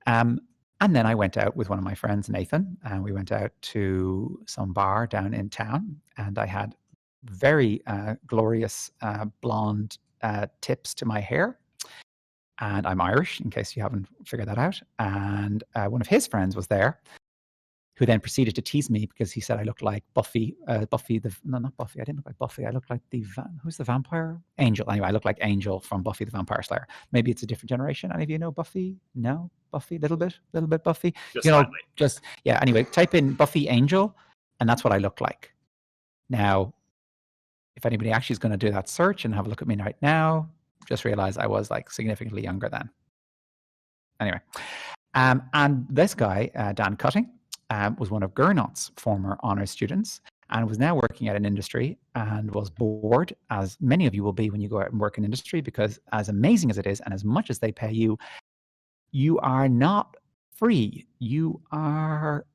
And then I went out with one of my friends, Nathan, and we went out to some bar down in town, and I had very glorious blonde tips to my hair. And I'm Irish, in case you haven't figured that out. And one of his friends was there, who then proceeded to tease me because he said I looked like Buffy. Not Buffy. I didn't look like Buffy. I looked like who's the vampire? Angel. Anyway, I look like Angel from Buffy the Vampire Slayer. Maybe it's a different generation. Any of you know Buffy? No? Buffy? Little bit Buffy? Just you know, slightly. yeah. Anyway, type in Buffy Angel, and that's what I look like. Now, if anybody actually is going to do that search and have a look at me right now, just realize I was like significantly younger then. Anyway, and this guy, Dan Cutting, was one of Gernot's former honors students and was now working at an industry and was bored, as many of you will be when you go out and work in industry, because as amazing as it is and as much as they pay you, you are not free. You are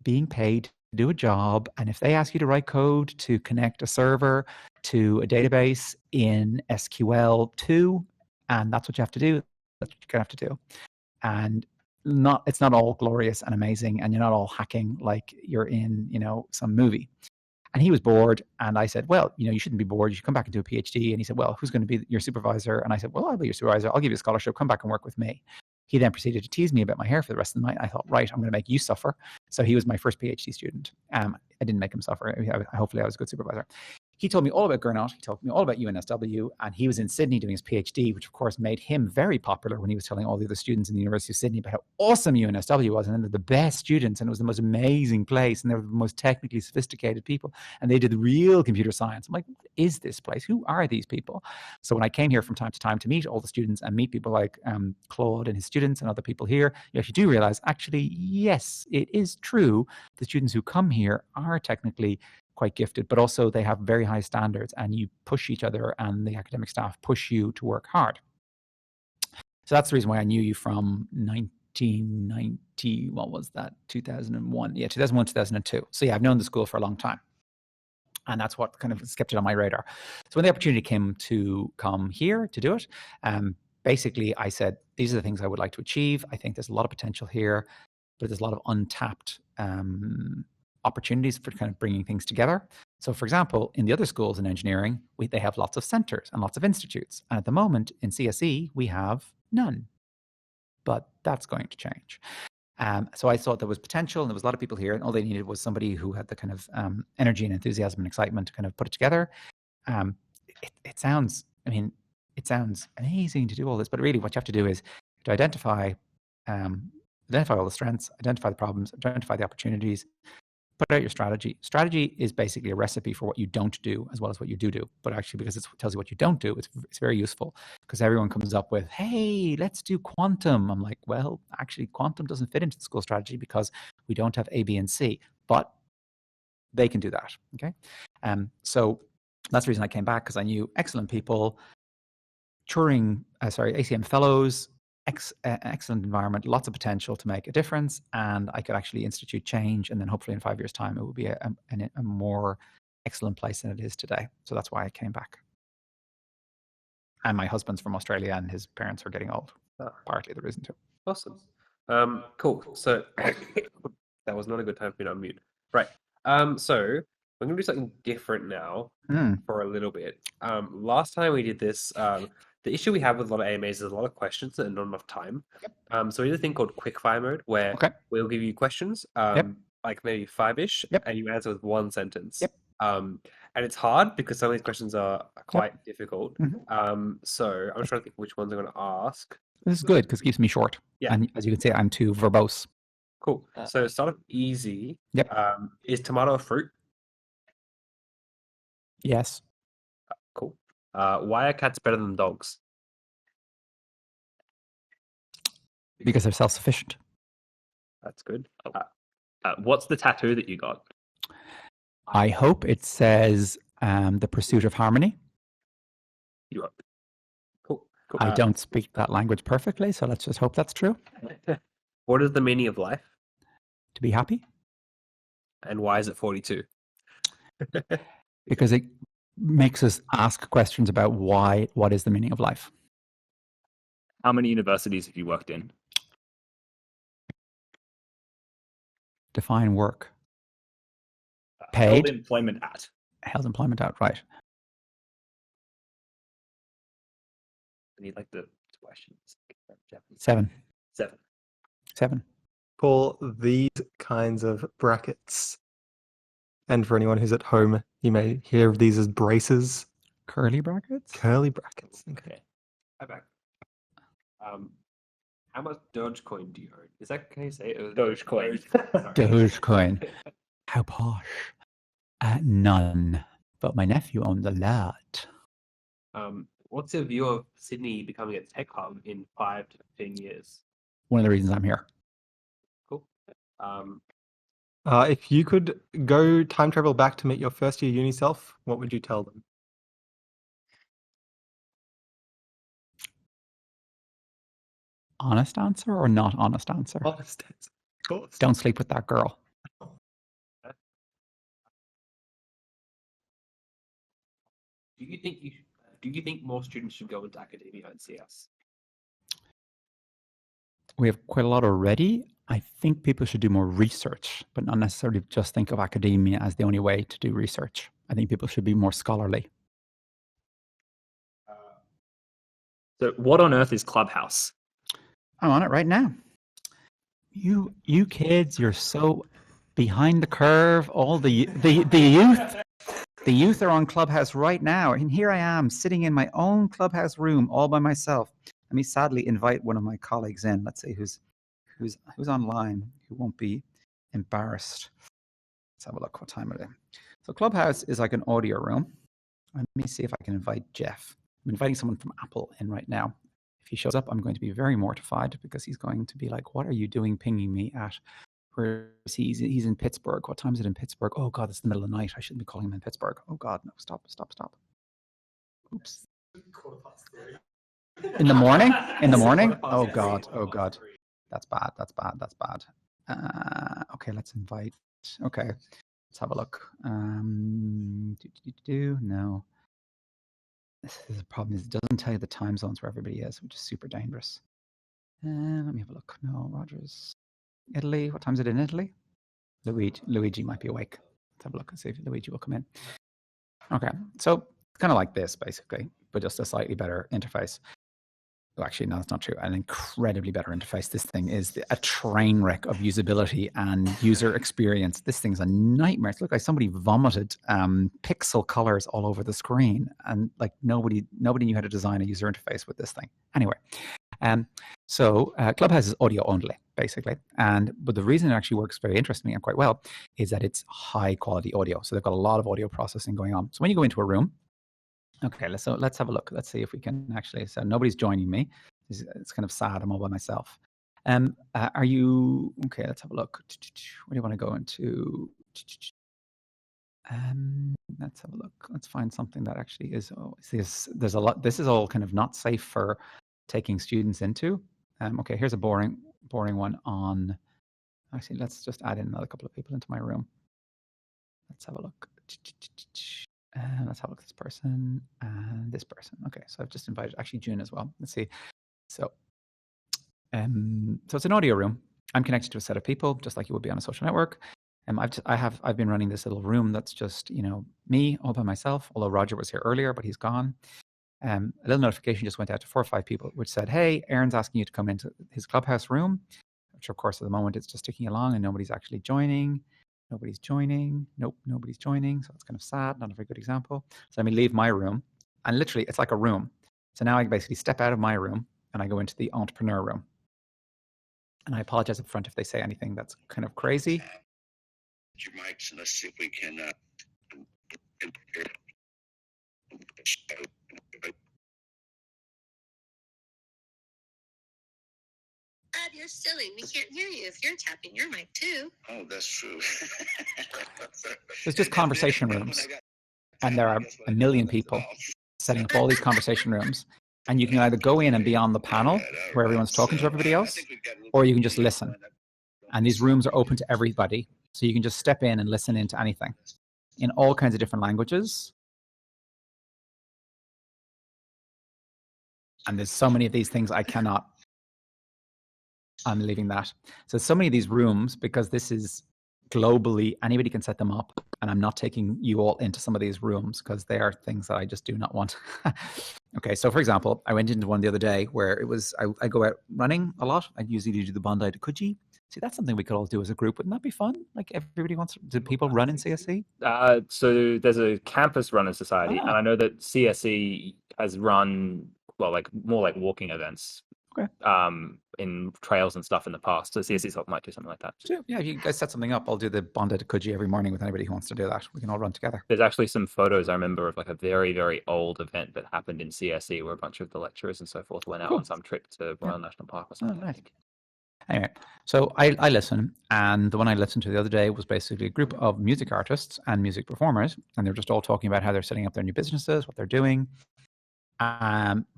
being paid to do a job, and if they ask you to write code to connect a server to a database in SQL2, and that's what you have to do, that's what you're going to have to do. And it's not all glorious and amazing, and you're not all hacking like you're in, some movie. And he was bored, and I said, well, you shouldn't be bored. You should come back and do a PhD. And he said, well, who's going to be your supervisor? And I said, well, I'll be your supervisor. I'll give you a scholarship. Come back and work with me. He then proceeded to tease me about my hair for the rest of the night. I thought, right, I'm going to make you suffer. So he was my first PhD student. I didn't make him suffer. Hopefully I was a good supervisor. He told me all about Gernot. He told me all about UNSW, and he was in Sydney doing his PhD, which of course made him very popular when he was telling all the other students in the University of Sydney about how awesome UNSW was, and they're the best students, and it was the most amazing place, and they were the most technically sophisticated people, and they did real computer science. I'm like, what is this place? Who are these people? So when I came here from time to time to meet all the students and meet people like Claude and his students and other people here, you actually do realize, actually, yes, it is true. The students who come here are technically quite gifted, but also they have very high standards, and you push each other, and the academic staff push you to work hard. So that's the reason why I knew you from 1990, what was that, 2001? Yeah, 2001, 2002. So yeah, I've known the school for a long time. And that's what kind of kept it on my radar. So when the opportunity came to come here to do it, basically I said, these are the things I would like to achieve. I think there's a lot of potential here, but there's a lot of untapped opportunities for kind of bringing things together. So for example, in the other schools in engineering, they have lots of centers and lots of institutes. And at the moment in CSE, we have none, but that's going to change. So I thought there was potential, and there was a lot of people here, and all they needed was somebody who had the kind of energy and enthusiasm and excitement to kind of put it together. It sounds amazing to do all this, but really what you have to do is to identify all the strengths, identify the problems, identify the opportunities, put out your strategy. Strategy is basically a recipe for what you don't do as well as what you do. But actually, because it tells you what you don't do, it's very useful, because everyone comes up with, hey, let's do quantum. I'm like, well, actually, quantum doesn't fit into the school strategy because we don't have A, B, and C. But they can do that, okay? So that's the reason I came back, because I knew excellent people, ACM fellows, excellent environment, lots of potential to make a difference, and I could actually institute change, and then hopefully in 5 years' time it will be a more excellent place than it is today. So that's why I came back. And my husband's from Australia, and his parents are getting old. Partly the reason too. Awesome. Cool. So that was not a good time for me to unmute. Right. So we're going to do something different now for a little bit. Last time we did this, the issue we have with a lot of AMAs is a lot of questions and not enough time. Yep. So we did a thing called quickfire mode, where we'll give you questions, like maybe 5-ish, and you answer with one sentence. Yep. And it's hard because some of these questions are quite difficult. So I'm trying to think which ones I'm going to ask. This is good because it keeps me short. Yeah. And as you can see, I'm too verbose. Cool. So start off easy. Yep. Is tomato a fruit? Yes. Cool. Why are cats better than dogs? Because they're self-sufficient. That's good. What's the tattoo that you got? I hope it says the pursuit of harmony. You got. Cool. I don't speak that language perfectly, so let's just hope that's true. What is the meaning of life? To be happy, And why is it 42? because it makes us ask questions about what is the meaning of life. How many universities have you worked in? Define work. Held Paid. employment at. Held employment out, right. I need like the questions. Japanese. 7. 7. Paul, these kinds of brackets, and for anyone who's at home, you may hear of these as braces. Curly brackets? Curly brackets. Okay. Hi back. How much Dogecoin do you own? Is that, can you say it? Dogecoin. Sorry. Dogecoin. How posh. None. But my nephew owns a lot. What's your view of Sydney becoming a tech hub in 5 to 15 years? One of the reasons I'm here. Cool. If you could go time travel back to meet your first year uni self, what would you tell them? Honest answer or not honest answer? Honest answer, of course. Don't sleep with that girl. Do you think more students should go into academia and CS? We have quite a lot already. I think people should do more research, but not necessarily just think of academia as the only way to do research. I think people should be more scholarly. So what on earth is Clubhouse? I'm on it right now. You kids, you're so behind the curve. All the youth are on Clubhouse right now, and here I am sitting in my own Clubhouse room all by myself. Let me sadly invite one of my colleagues in. Let's see who's online, who won't be embarrassed. Let's have a look. What time it is? So Clubhouse is like an audio room. Let me see if I can invite Jeff. I'm inviting someone from Apple in right now. If he shows up, I'm going to be very mortified because he's going to be like, "What are you doing pinging me at?" Where is he? He's in Pittsburgh. What time is it in Pittsburgh? Oh God, it's the middle of the night. I shouldn't be calling him in Pittsburgh. Oh God, no! Stop! Oops. In the morning? In the morning? Oh God! Oh God! That's bad. Okay, let's invite. Okay, let's have a look. No. This is the problem. Is it doesn't tell you the time zones where everybody is, which is super dangerous. Let me have a look. No, Rogers. Italy. What time is it in Italy? Luigi might be awake. Let's have a look and see if Luigi will come in. Okay, so it's kind of like this basically, but just a slightly better interface. Well, actually, no, that's not true. An incredibly better interface. This thing is a train wreck of usability and user experience. This thing's a nightmare. It looks like somebody vomited pixel colors all over the screen, and like nobody knew how to design a user interface with this thing. Anyway, so Clubhouse is audio only, basically. But the reason it actually works very interestingly and quite well is that it's high quality audio. So they've got a lot of audio processing going on. So when you go into a room, okay, let's have a look. Let's see if we can actually. So nobody's joining me. It's kind of sad. I'm all by myself. Are you okay? Let's have a look. Where do you want to go into? Let's have a look. Let's find something that actually is. Oh, there's a lot. This is all kind of not safe for taking students into. Okay, here's a boring one on. Actually, let's just add in another couple of people into my room. Let's have a look. Let's have a look at this person and this person. Okay, so I've just invited actually June as well. Let's see. So it's an audio room. I'm connected to a set of people, just like you would be on a social network. I've been running this little room that's just me all by myself. Although Roger was here earlier, but he's gone. A little notification just went out to 4 or 5 people, which said, "Hey, Aaron's asking you to come into his Clubhouse room," which of course at the moment it's just ticking along and nobody's actually joining. Nobody's joining. Nope, nobody's joining. So it's kind of sad, not a very good example. So let me leave my room. And literally, it's like a room. So now I basically step out of my room and I go into the entrepreneur room. And I apologize up front if they say anything that's kind of crazy. Your mics, and let's see if we can. You're silly. We can't hear you if you're tapping your mic too. Oh, that's true. There's just conversation rooms, and there are a million people setting up all these conversation rooms. And you can either go in and be on the panel where everyone's talking to everybody else, or you can just listen. And these rooms are open to everybody. So you can just step in and listen into anything in all kinds of different languages. And there's so many of these things I cannot. I'm leaving that. So many of these rooms, because this is globally, anybody can set them up. And I'm not taking you all into some of these rooms because they are things that I just do not want. Okay, so for example, I went into one the other day where it was, I go out running a lot. I usually do the Bondi to Coogee. See, that's something we could all do as a group. Wouldn't that be fun? Like everybody wants, do people run in CSE? So there's a campus runner society, and I know that CSE has run, well, like more like walking events. Okay. In trails and stuff in the past. So CSE might do something like that. So, yeah, if you guys set something up, I'll do the Bondi to Coogee every morning with anybody who wants to do that. We can all run together. There's actually some photos I remember of like a very, very old event that happened in CSE where a bunch of the lecturers and so forth went out on some trip to Royal National Park or something. Oh, nice. Anyway, so I listen, and the one I listened to the other day was basically a group of music artists and music performers, and they're just all talking about how they're setting up their new businesses, what they're doing.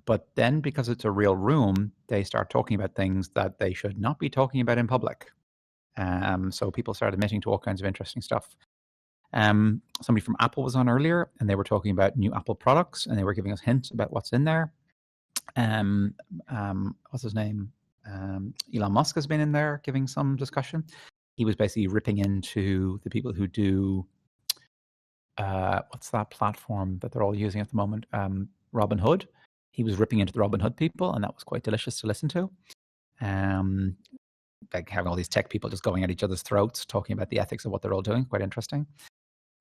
But then because it's a real room, they start talking about things that they should not be talking about in public. So people started admitting to all kinds of interesting stuff. Somebody from Apple was on earlier, and they were talking about new Apple products, and they were giving us hints about what's in there. What's his name? Elon Musk has been in there giving some discussion. He was basically ripping into the people who do, what's that platform that they're all using at the moment? Robinhood. He was ripping into the Robinhood people, and that was quite delicious to listen to. Like having all these tech people just going at each other's throats, talking about the ethics of what they're all doing. Quite interesting.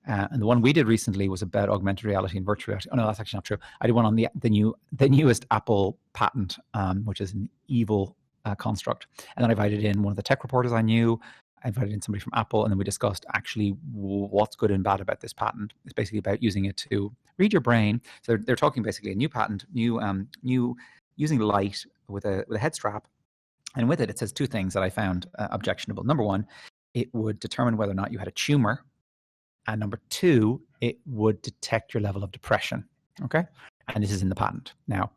And the one we did recently was about augmented reality and virtual reality. Oh no, that's actually not true. I did one on the newest Apple patent, which is an evil construct. And then I invited in one of the tech reporters I knew. I invited in somebody from Apple, and then we discussed actually what's good and bad about this patent. It's basically about using it to read your brain. So they're talking basically a new patent, new using light with a head strap. And with it, it says two things that I found objectionable. Number one, it would determine whether or not you had a tumor. And number two, it would detect your level of depression. Okay? And this is in the patent. Now,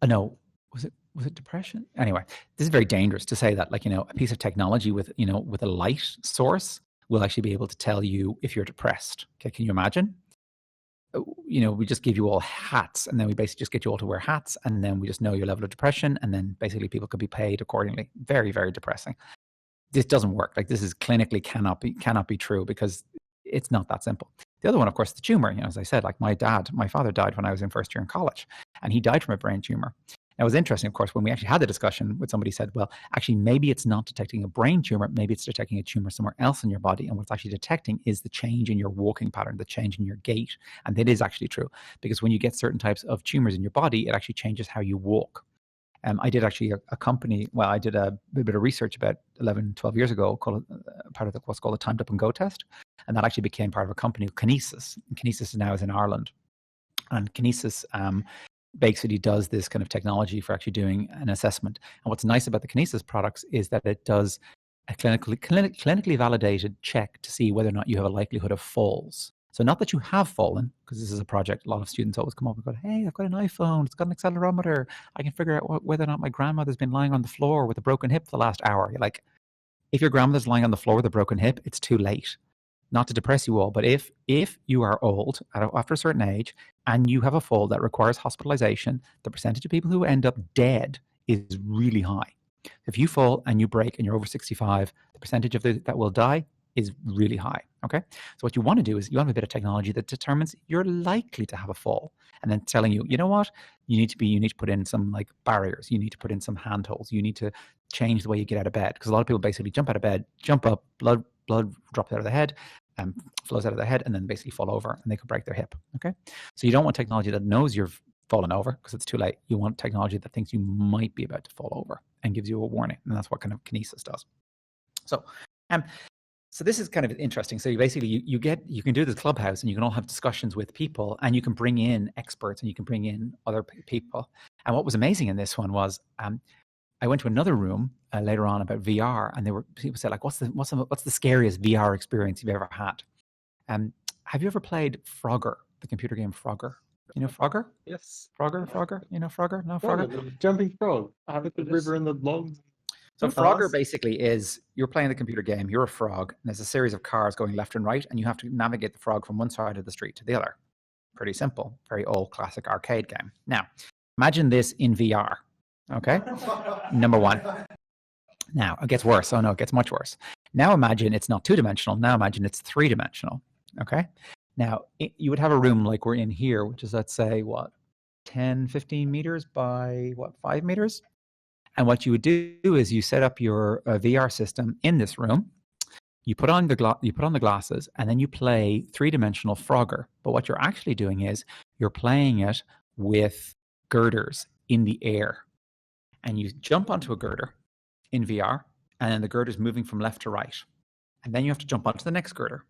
no, was it depression? Anyway, this is very dangerous to say that, like, a piece of technology with a light source will actually be able to tell you if you're depressed. Okay, can you imagine? We just give you all hats, and then we basically just get you all to wear hats, and then we just know your level of depression, and then basically people could be paid accordingly. Very, very depressing. This doesn't work. Like, this is clinically cannot be true because it's not that simple. The other one, of course, the tumor. As I said, like my father died when I was in first year in college, and he died from a brain tumor. It was interesting, of course, when we actually had the discussion with somebody said, well, actually, maybe it's not detecting a brain tumor. Maybe it's detecting a tumor somewhere else in your body. And what it's actually detecting is the change in your walking pattern, the change in your gait. And that is actually true because when you get certain types of tumors in your body, it actually changes how you walk. I did actually I did a bit of research about 11, 12 years ago, called part of what's called a timed up and go test. And that actually became part of a company, Kinesis. And Kinesis now is in Ireland. And Kinesis basically does this kind of technology for actually doing an assessment. And what's nice about the Kinesis products is that it does a clinically validated check to see whether or not you have a likelihood of falls. So not that you have fallen, because this is a project, a lot of students always come up and go, hey, I've got an iPhone, it's got an accelerometer. I can figure out whether or not my grandmother's been lying on the floor with a broken hip for the last hour. You're like, if your grandmother's lying on the floor with a broken hip, it's too late. Not to depress you all, but if you are old after a certain age and you have a fall that requires hospitalization, the percentage of people who end up dead is really high. If you fall and you break and you're over 65, the percentage of that will die is really high. Okay, so what you want to do is you want a bit of technology that determines you're likely to have a fall, and then telling you, you know what, you need to put in some like barriers, you need to put in some handholds, you need to change the way you get out of bed, because a lot of people basically jump out of bed, jump up, blood drops out of the head, flows out of the head, and then basically fall over and they could break their hip. Okay, so you don't want technology that knows you're fallen over because it's too late. You want technology that thinks you might be about to fall over and gives you a warning. And that's what kind of kinesis does. So, so this is kind of interesting. So you basically, you can do this clubhouse and you can all have discussions with people and you can bring in experts and you can bring in other people. And what was amazing in this one was, I went to another room later on about VR, and people said like, what's the scariest VR experience you've ever had? Have you ever played Frogger, the computer game Frogger? You know Frogger? Yes. Frogger? You know Frogger? No, Frogger? The jumping frog. With the river and the logs. So Frogger basically is, you're playing the computer game, you're a frog, and there's a series of cars going left and right, and you have to navigate the frog from one side of the street to the other. Pretty simple, very old classic arcade game. Now, imagine this in VR, okay? Number one. Now, it gets worse. Oh no, it gets much worse. Now imagine it's not two-dimensional, now imagine it's three-dimensional, okay? Now, you would have a room like we're in here, which is, let's say, what, 10, 15 meters by, what, 5 meters? And what you would do is you set up your VR system in this room. You put on the glasses, and then you play three-dimensional Frogger. But what you're actually doing is you're playing it with girders in the air, and you jump onto a girder in VR, and then the girder is moving from left to right, and then you have to jump onto the next girder,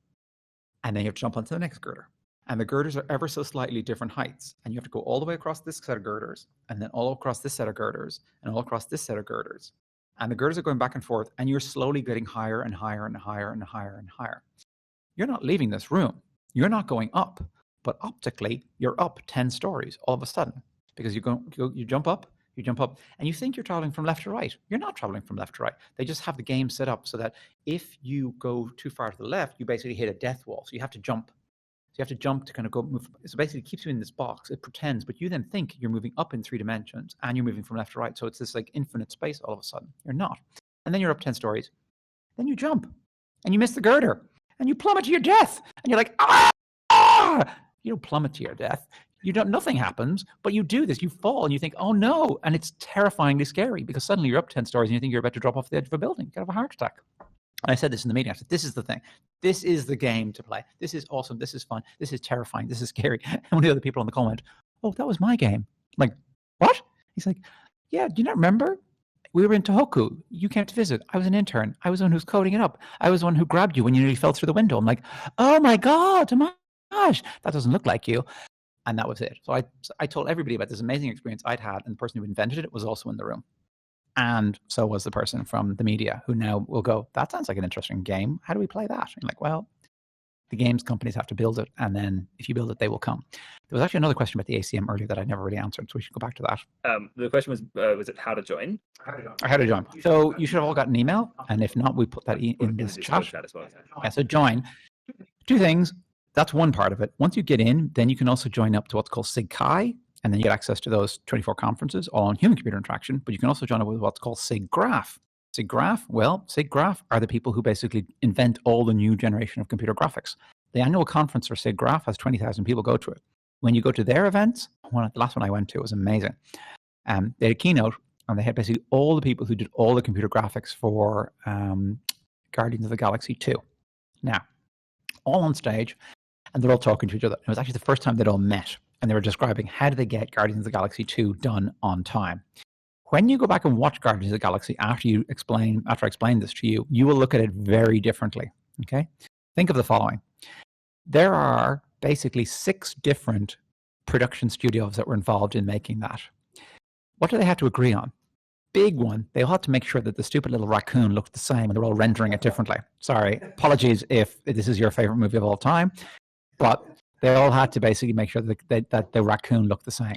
and then you have to jump onto the next girder. And the girders are ever so slightly different heights. And you have to go all the way across this set of girders, and then all across this set of girders, and all across this set of girders. And the girders are going back and forth, and you're slowly getting higher and higher and higher and higher and higher. You're not leaving this room. You're not going up. But optically, you're up 10 stories all of a sudden. Because you jump up, and you think you're traveling from left to right. You're not traveling from left to right. They just have the game set up so that if you go too far to the left, you basically hit a death wall. So you have to jump. So you have to jump to kind of go move. So basically it keeps you in this box. It pretends, but you then think you're moving up in 3 dimensions and you're moving from left to right. So it's this like infinite space all of a sudden. You're not. And then you're up 10 stories. Then you jump and you miss the girder and you plummet to your death. And you're like, ah! You don't plummet to your death. Nothing happens, but you do this. You fall and you think, oh no. And it's terrifyingly scary because suddenly you're up 10 stories and you think you're about to drop off the edge of a building. You could have a heart attack. And I said this in the meeting. I said, this is the thing. This is the game to play. This is awesome. This is fun. This is terrifying. This is scary. And one of the other people on the call went, oh, that was my game. I'm like, what? He's like, yeah, do you not remember? We were in Tohoku. You came to visit. I was an intern. I was the one who was coding it up. I was the one who grabbed you when you nearly fell through the window. I'm like, oh my God, oh my gosh, that doesn't look like you. And that was it. So I told everybody about this amazing experience I'd had, and the person who invented it was also in the room. And so was the person from the media who now will go, that sounds like an interesting game. How do we play that? And like, well, the games companies have to build it. And then if you build it, they will come. There was actually another question about the ACM earlier that I never really answered. So we should go back to that. The question was it how to join? How to join. So you should have all got an email. And if not, we put that in this chat. As well. Yeah, so join. 2 things. That's one part of it. Once you get in, then you can also join up to what's called SIG-Chi. And then you get access to those 24 conferences, all on human-computer interaction. But you can also join up with what's called SIG-Graph. SIG-Graph, well, SIG-Graph are the people who basically invent all the new generation of computer graphics. The annual conference for SIG-Graph has 20,000 people go to it. When you go to their events, the last one I went to was amazing. They had a keynote, and they had basically all the people who did all the computer graphics for Guardians of the Galaxy 2. Now, all on stage, and they're all talking to each other. It was actually the first time they'd all met. And they were describing how did they get Guardians of the Galaxy 2 done on time. When you go back and watch Guardians of the Galaxy after I explain this to you, you will look at it very differently. Okay? Think of the following. There are basically 6 different production studios that were involved in making that. What do they have to agree on? Big one, they all had to make sure that the stupid little raccoon looked the same, and they're all rendering it differently. Sorry, apologies if this is your favorite movie of all time, but they all had to basically make sure that the raccoon looked the same,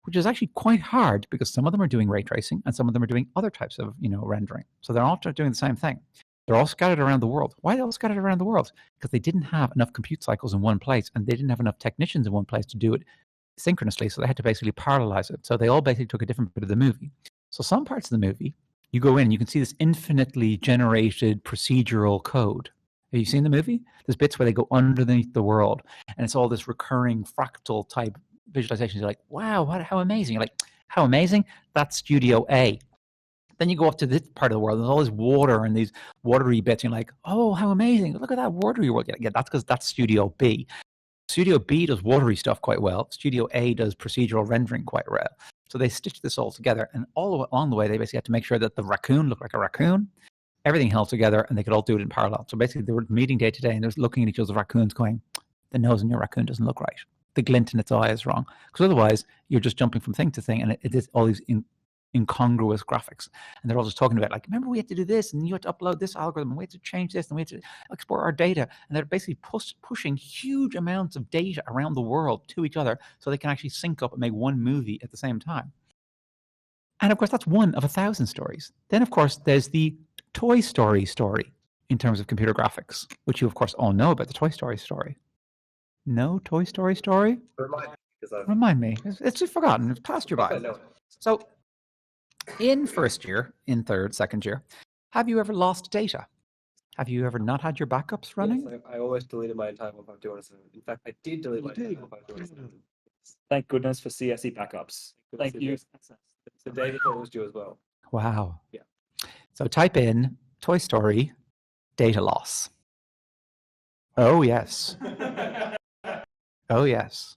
which is actually quite hard because some of them are doing ray tracing and some of them are doing other types of rendering. So they're all doing the same thing. They're all scattered around the world. Why are they all scattered around the world? Because they didn't have enough compute cycles in one place, and they didn't have enough technicians in one place to do it synchronously. So they had to basically parallelize it. So they all basically took a different bit of the movie. So some parts of the movie, you go in and you can see this infinitely generated procedural code. Have you seen the movie? There's bits where they go underneath the world, and it's all this recurring fractal type visualizations. You're like, wow, how amazing. You're like, how amazing? That's Studio A. Then you go up to this part of the world, there's all this water and these watery bits. And you're like, oh, how amazing. Look at that watery world. Yeah, that's because that's Studio B. Studio B does watery stuff quite well. Studio A does procedural rendering quite well. So they stitched this all together, and all along the way, they basically had to make sure that the raccoon looked like a raccoon, everything held together, and they could all do it in parallel. So basically, they were meeting day to day, and they were looking at each other's raccoons going, the nose in your raccoon doesn't look right. The glint in its eye is wrong. Because otherwise, you're just jumping from thing to thing, and it is all these incongruous graphics. And they're all just talking about, like, remember we had to do this, and you had to upload this algorithm, and we had to change this, and we had to export our data. And they're basically pushing huge amounts of data around the world to each other so they can actually sync up and make one movie at the same time. And of course, that's one of 1,000 stories. Then, of course, there's the Toy Story story in terms of computer graphics, which you, of course, all know about the Toy Story story. No Toy Story story? Remind me. It's just forgotten. It's past your by. So, in first year, in third, second year, have you ever lost data? Have you ever not had your backups running? Yes, I always deleted my entire 152.7. In fact, I did delete my entire 152.7. Thank goodness for CSE backups. Thank you. The day before it was due as well. Wow. Yeah. So type in Toy Story data loss. Oh, yes. Oh, yes.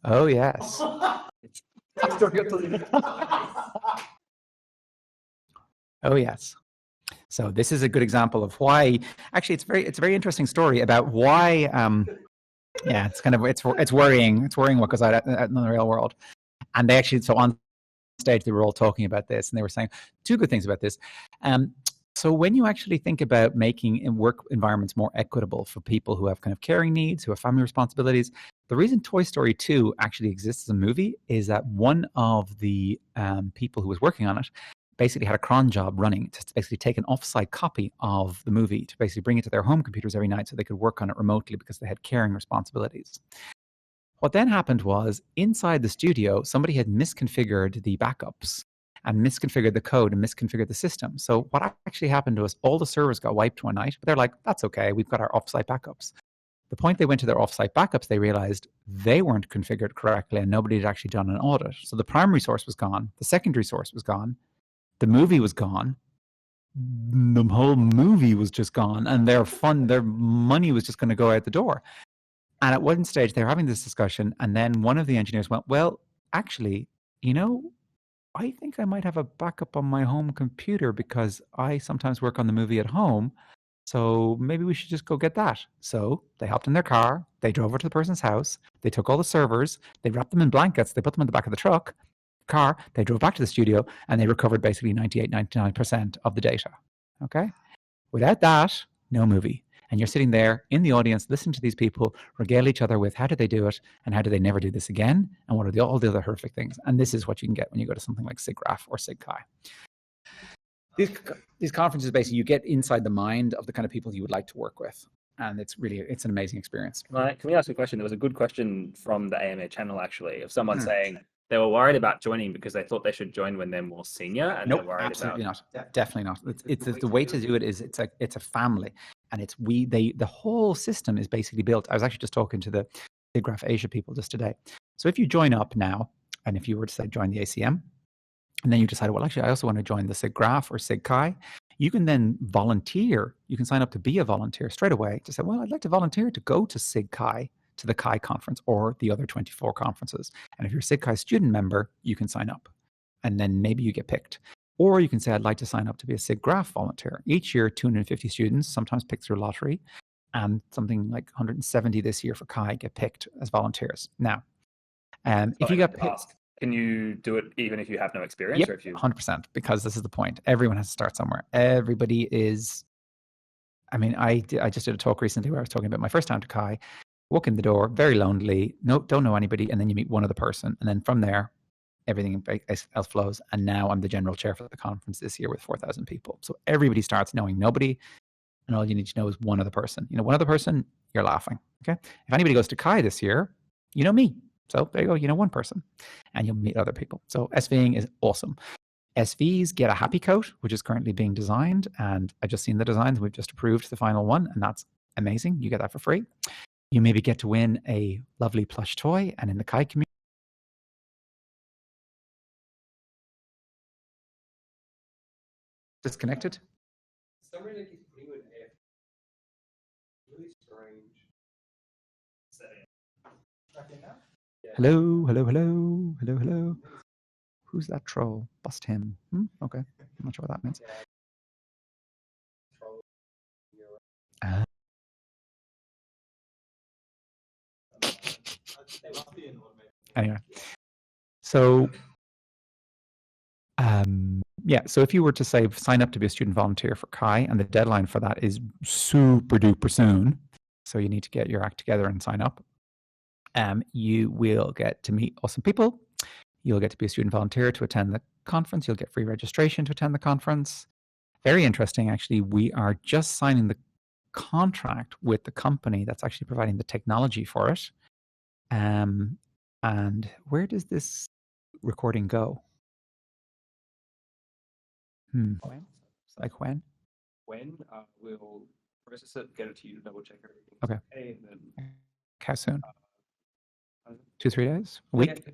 Oh, yes. Oh, yes. So this is a good example of why. Actually, it's a very interesting story about why. Yeah, it's worrying. It's worrying what goes out in the real world. And they actually, so on stage, they were all talking about this, and they were saying two good things about this. So when you actually think about making work environments more equitable for people who have kind of caring needs, who have family responsibilities, the reason Toy Story 2 actually exists as a movie is that one of the people who was working on it basically had a cron job running to basically take an offsite copy of the movie to basically bring it to their home computers every night so they could work on it remotely because they had caring responsibilities. What then happened was inside the studio, somebody had misconfigured the backups and misconfigured the code and misconfigured the system. So what actually happened was all the servers got wiped one night, but they're like, that's okay, we've got our offsite backups. The point they went to their offsite backups, they realized they weren't configured correctly and nobody had actually done an audit. So the primary source was gone, the secondary source was gone, the movie was gone, the whole movie was just gone, and their money was just going to go out the door. And at one stage, they were having this discussion, and then one of the engineers went, well, actually, I think I might have a backup on my home computer because I sometimes work on the movie at home, so maybe we should just go get that. So they hopped in their car, they drove over to the person's house, they took all the servers, they wrapped them in blankets, they put them in the back of the car, they drove back to the studio, and they recovered basically 98, 99% of the data. Okay? Without that, no movie. And you're sitting there in the audience listening to these people regale each other with how did they do it and how do they never do this again and what are all the other horrific things. And this is what you can get when you go to something like SIGGRAPH or SIGCHI. These conferences, basically, you get inside the mind of the kind of people you would like to work with. And it's an amazing experience. Can we ask a question? There was a good question from the AMA channel, actually, of someone saying they were worried about joining because they thought they should join when they're more senior. And nope, they're worried absolutely about... not. Definitely not. It's the way to do it is it's a family. And the whole system is basically built. I was actually just talking to the SIGGRAPH Asia people just today. So if you join up now, and if you were to say join the ACM, and then you decide, well, actually, I also want to join the SIGGRAPH or SIGCHI, you can then volunteer. You can sign up to be a volunteer straight away to say, well, I'd like to volunteer to go to SIGCHI, to the CHI conference or the other 24 conferences. And if you're a SIGCHI student member, you can sign up. And then maybe you get picked. Or you can say, I'd like to sign up to be a SIGGRAPH volunteer. Each year, 250 students, sometimes picked through lottery, and something like 170 this year for CHI get picked as volunteers. Now, if you get picked... Can you do it even if you have no experience? Yep, or if you... 100%, because this is the point. Everyone has to start somewhere. Everybody is... I just did a talk recently where I was talking about my first time to CHI. Walk in the door, very lonely, don't know anybody, and then you meet one other person. And then from there, everything else flows. And now I'm the general chair for the conference this year with 4,000 people. So everybody starts knowing nobody, and all you need to know is one other person. One other person, you're laughing. Okay. If anybody goes to CHI this year, you know me. So there you go, one person, and you'll meet other people. So SVing is awesome. SVs get a happy coat, which is currently being designed, and I've just seen the designs. We've just approved the final one, and that's amazing. You get that for free. You maybe get to win a lovely plush toy, and in the CHI community, disconnected. Somebody keeps putting you in AF. Really strange. Hello, hello, hello, hello, hello. Who's that troll? Bust him. Okay, I'm not sure what that means. Anyway, so yeah, so if you were to say sign up to be a student volunteer for Kai, and the deadline for that is super duper soon, so you need to get your act together and sign up. You will get to meet awesome people. You'll get to be a student volunteer to attend the conference. You'll get free registration to attend the conference. Very interesting, actually. We are just signing the contract with the company that's actually providing the technology for it. And where does this recording go? When? Like when? When we'll process it, get it to you to double check everything. Okay. And then How soon? 2-3 days? A week?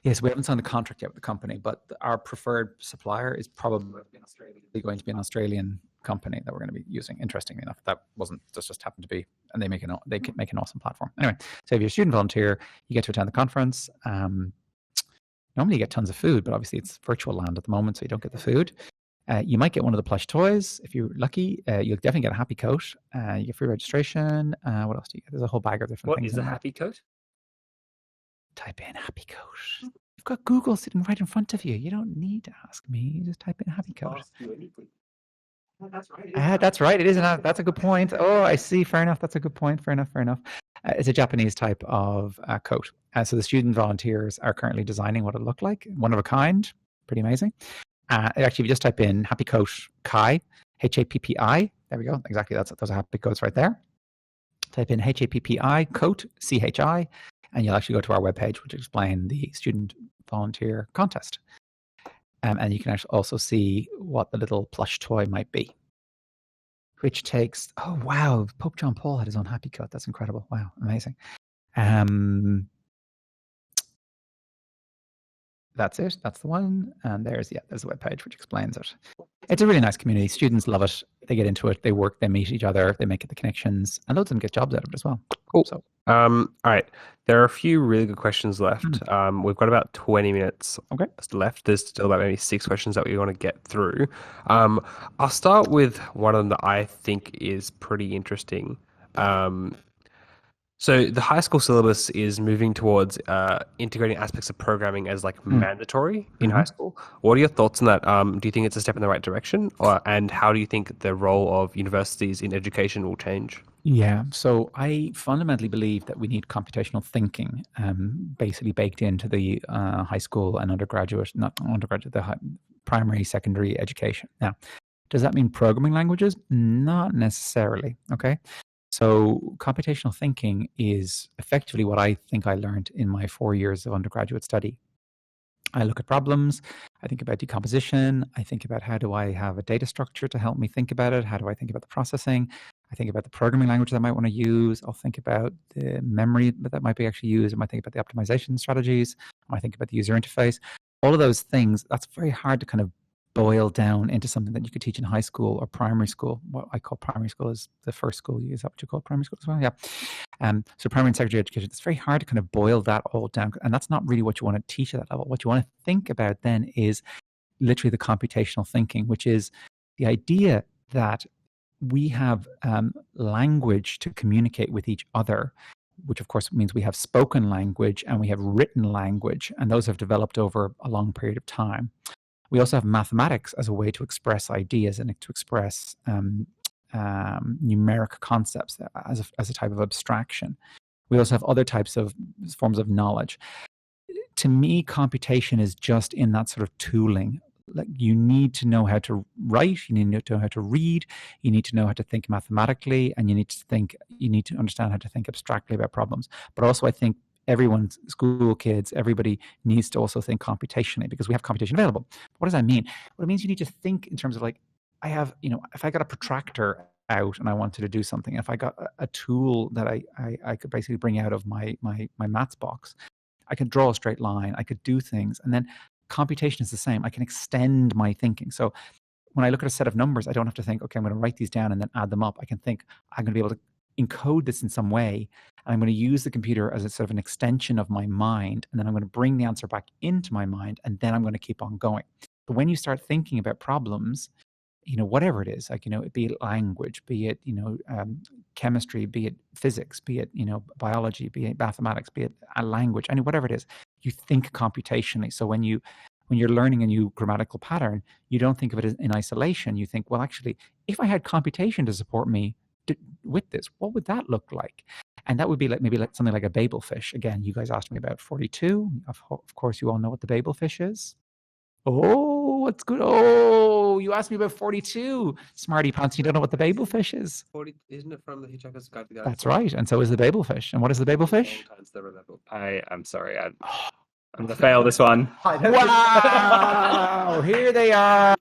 Yes, we haven't signed the contract yet with the company, but our preferred supplier is probably going to be an Australian company that we're going to be using. Interestingly enough, this just happened to be, and they make an awesome platform. Anyway, so if you're a student volunteer, you get to attend the conference. Normally you get tons of food, but obviously it's virtual land at the moment, so you don't get the food. You might get one of the plush toys if you're lucky. You'll definitely get a happy coat. You get free registration. What else do you get? There's a whole bag of different things. What is a happy coat? Type in happy coat. You've got Google sitting right in front of you. You don't need to ask me. You just type in happy coat. That's right. That's right. It is. That's a good point. Oh, I see. Fair enough. That's a good point. Fair enough. It's a Japanese type of coat. So the student volunteers are currently designing what it looked like. One of a kind. Pretty amazing. Actually, if you just type in happy coat Kai, HAPPI. There we go. Exactly. Those are happy coats right there. Type in HAPPI coat CHI. And you'll actually go to our webpage, which explains the student volunteer contest. And you can actually also see what the little plush toy might be, which takes, oh, wow, Pope John Paul had his own happy coat. That's incredible. Wow, amazing. That's it. That's the one. And there's the webpage, which explains it. It's a really nice community. Students love it. They get into it. They work. They meet each other. They make the connections. And loads of them get jobs out of it as well. Cool. So, all right. There are a few really good questions left. We've got about 20 minutes left. There's still about maybe 6 questions that we want to get through. I'll start with one of them that I think is pretty interesting. So the high school syllabus is moving towards integrating aspects of programming as like mandatory in high school. What are your thoughts on that? Do you think it's a step in the right direction? And how do you think the role of universities in education will change? Yeah, so I fundamentally believe that we need computational thinking basically baked into the high school and the primary, secondary education. Now, does that mean programming languages? Not necessarily, okay? So computational thinking is effectively what I think I learned in my 4 years of undergraduate study. I look at problems, I think about decomposition, I think about how do I have a data structure to help me think about it, how do I think about the processing, I think about the programming language that I might want to use, I'll think about the memory that might be actually used, I might think about the optimization strategies, I might think about the user interface. All of those things, that's very hard to kind of boil down into something that you could teach in high school or primary school. What I call primary school is the first school. Is that what you call primary school as well? Yeah. So primary and secondary education, it's very hard to kind of boil that all down. And that's not really what you want to teach at that level. What you want to think about then is literally the computational thinking, which is the idea that we have language to communicate with each other, which of course means we have spoken language and we have written language, and those have developed over a long period of time. We also have mathematics as a way to express ideas and to express numeric concepts as a type of abstraction. We also have other types of forms of knowledge. To me, computation is just in that sort of tooling. Like, you need to know how to write, you need to know how to read, you need to know how to think mathematically, and you need to understand how to think abstractly about problems. But also, I think everyone, school kids, everybody needs to also think computationally, because we have computation available. What does that mean? Well, it means you need to think in terms of, like, I have, if I got a protractor out and I wanted to do something, if I got a tool that I could basically bring out of my maths box, I could draw a straight line, I could do things. And then computation is the same. I can extend my thinking. So when I look at a set of numbers, I don't have to think, okay, I'm going to write these down and then add them up. I can think, I'm going to be able to encode this in some way, and I'm going to use the computer as a sort of an extension of my mind, and then I'm going to bring the answer back into my mind, and then I'm going to keep on going. But when you start thinking about problems, whatever it is, like, be it language, be it, chemistry, be it physics, be it, biology, be it mathematics, be it a language, whatever it is, you think computationally. So when you're learning a new grammatical pattern, you don't think of it as in isolation. You think, well, actually, if I had computation to support me with this, what would that look like? And that would be maybe something like a Babel fish. Again, you guys asked me about 42. Of course, you all know what the Babel fish is. Oh, what's good? Oh, you asked me about 42. Smarty pants, you don't know what the Babel fish is. 40, isn't it from the Hitchhiker's Guide to the Galaxy? That's right. And so is the Babel fish. And what is the Babel fish? I'm sorry. I'm going to fail this one. Wow! Here they are.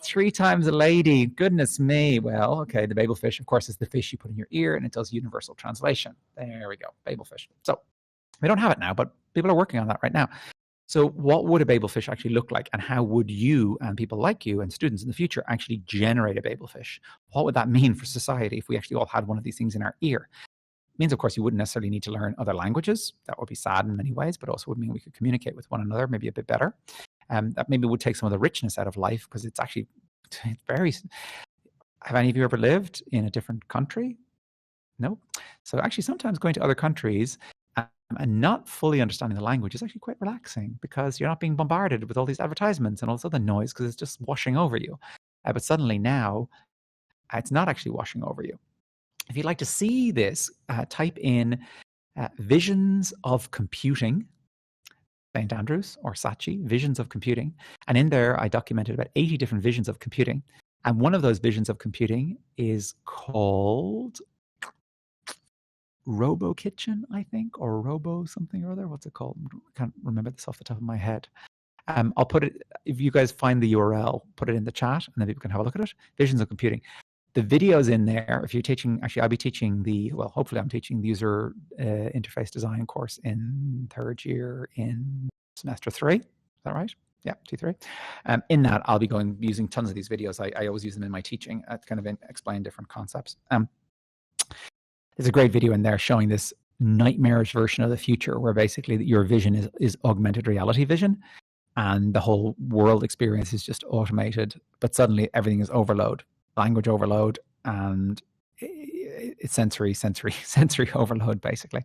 3 times a lady. Goodness me. Well, okay. The Babel fish, of course, is the fish you put in your ear, and it does universal translation. There we go. Babel fish. So we don't have it now, but people are working on that right now. So what would a Babel fish actually look like, and how would you and people like you and students in the future actually generate a Babel fish? What would that mean for society if we actually all had one of these things in our ear? It means, of course, you wouldn't necessarily need to learn other languages. That would be sad in many ways, but also would mean we could communicate with one another maybe a bit better. That maybe would take some of the richness out of life, because it's actually very... Have any of you ever lived in a different country? No? So actually sometimes going to other countries and not fully understanding the language is actually quite relaxing, because you're not being bombarded with all these advertisements and all this other noise, because it's just washing over you. But suddenly now, it's not actually washing over you. If you'd like to see this, type in Visions of Computing, St. Andrews or Saatchi, Visions of Computing. And in there, I documented about 80 different visions of computing. And one of those visions of computing is called Robo Kitchen, I think, or Robo something or other. What's it called? I can't remember this off the top of my head. I'll put it, if you guys find the URL, put it in the chat, and then people can have a look at it. Visions of Computing. The video's in there. If you're teaching, actually, I'll be teaching hopefully I'm teaching the user interface design course in 3rd year in semester 3. Is that right? Yeah, T3. In that, I'll be using tons of these videos. I always use them in my teaching to kind of explain different concepts. There's a great video in there showing this nightmarish version of the future, where basically your vision is augmented reality vision, and the whole world experience is just automated, but suddenly everything is overload. Language overload, and it's sensory overload, basically.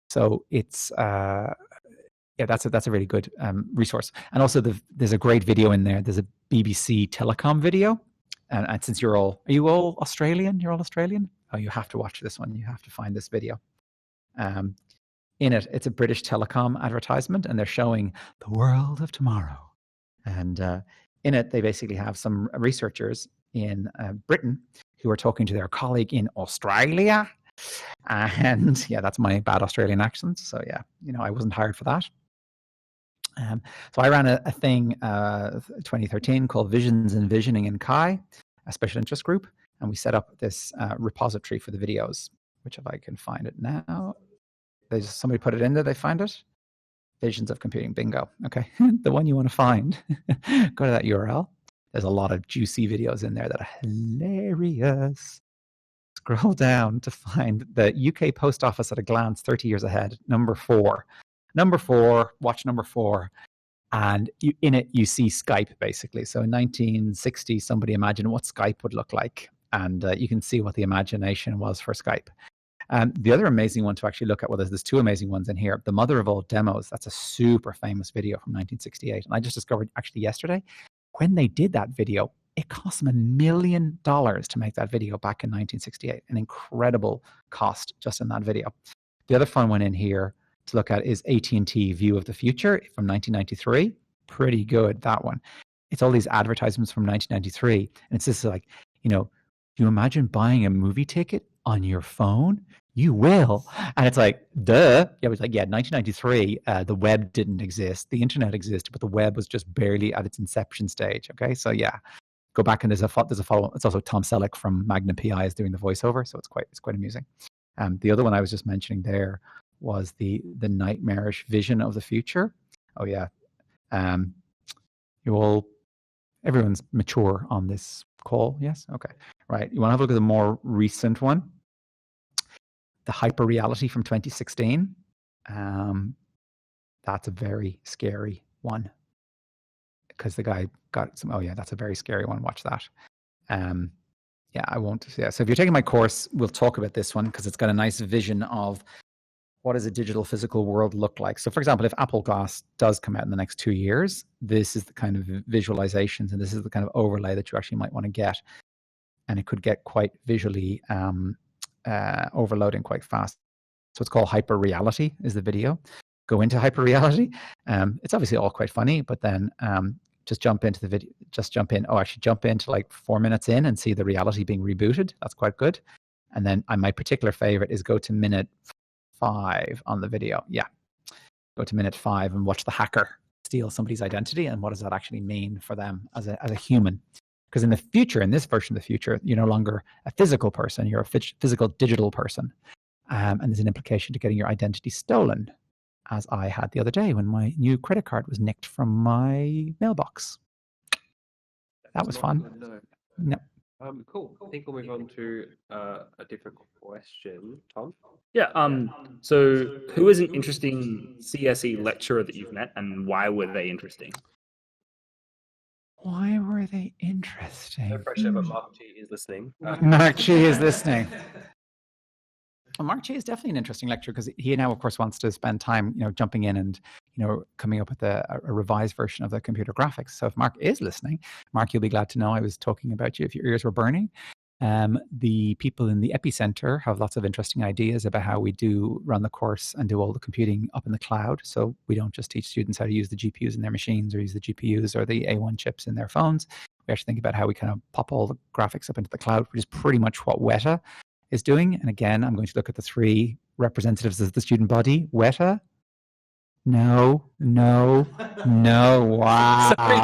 So it's that's a really good resource. And also there's a great video in there. There's a BBC Telecom video, and since are you all Australian? You're all Australian? Oh, you have to watch this one. You have to find this video. In it's a British Telecom advertisement, and they're showing the world of tomorrow. And in it, they basically have some researchers in Britain who are talking to their colleague in Australia. And yeah, that's my bad Australian accent. So yeah, I wasn't hired for that. So I ran a thing 2013 called Visions and Visioning in Chi, a special interest group. And we set up this repository for the videos, which if I can find it now, somebody put it in there, they find it. Visions of Computing, bingo. Okay, the one you want to find, go to that URL. There's a lot of juicy videos in there that are hilarious. Scroll down to find the UK Post Office at a glance, 30 years ahead, number 4. Watch number 4. And in it, you see Skype, basically. So in 1960, somebody imagined what Skype would look like. And you can see what the imagination was for Skype. The other amazing one to actually look at, well, there's 2 amazing ones in here. The Mother of All Demos, that's a super famous video from 1968. And I just discovered actually yesterday, when they did that video, it cost them $1 million to make that video back in 1968. An incredible cost just in that video. The other fun one in here to look at is AT&T View of the Future from 1993. Pretty good, that one. It's all these advertisements from 1993. And it's just like, do you imagine buying a movie ticket on your phone? You will. And it's like, duh. Yeah, it was like, 1993, the web didn't exist. The internet existed, but the web was just barely at its inception stage. Okay, so yeah, go back and there's a follow. It's also Tom Selleck from Magnum PI is doing the voiceover, so it's quite amusing. The other one I was just mentioning there was the nightmarish vision of the future. Oh yeah, everyone's mature on this call yes. Okay, right. You want to have a look at the more recent one, the hyperreality from 2016. That's a very scary one because the guy got some. Oh yeah, that's a very scary one. Watch that. Yeah, I won't. Yeah, so if you're taking my course, we'll talk about this one because it's got a nice vision of what does a digital physical world look like. So, for example, if Apple Glass does come out in the next 2 years, this is the kind of visualizations and this is the kind of overlay that you actually might want to get, and it could get quite visually overloading quite fast. So it's called hyperreality. Is the video? Go into hyperreality. It's obviously all quite funny, but then just jump into the video. Just jump in. Oh, actually, jump into like 4 minutes in and see the reality being rebooted. That's quite good. And then my particular favorite is go to minute 5 on the video. Yeah, go to minute 5 and watch the hacker steal somebody's identity, and what does that actually mean for them as a human? Because in the future, in this version of the future, you're no longer a physical person. You're a physical digital person, and there's an implication to getting your identity stolen, as I had the other day when my new credit card was nicked from my mailbox. That was fun. No. Cool. I think we'll move on to a different question. Tom? Yeah. So who is an interesting CSE lecturer that you've met, and why were they interesting? Why were they interesting? No pressure, but Mark G is listening. Mark G is listening. Well, Mark G is definitely an interesting lecturer because he now, of course, wants to spend time, jumping in and, coming up with a revised version of the computer graphics. So if Mark is listening, Mark, you'll be glad to know I was talking about you if your ears were burning. The people in the epicenter have lots of interesting ideas about how we do run the course and do all the computing up in the cloud. So we don't just teach students how to use the GPUs in their machines or use the GPUs or the A1 chips in their phones. We actually think about how we kind of pop all the graphics up into the cloud, which is pretty much what Weta is doing. And again, I'm going to look at the 3 representatives of the student body. Weta? No. Wow. Sorry,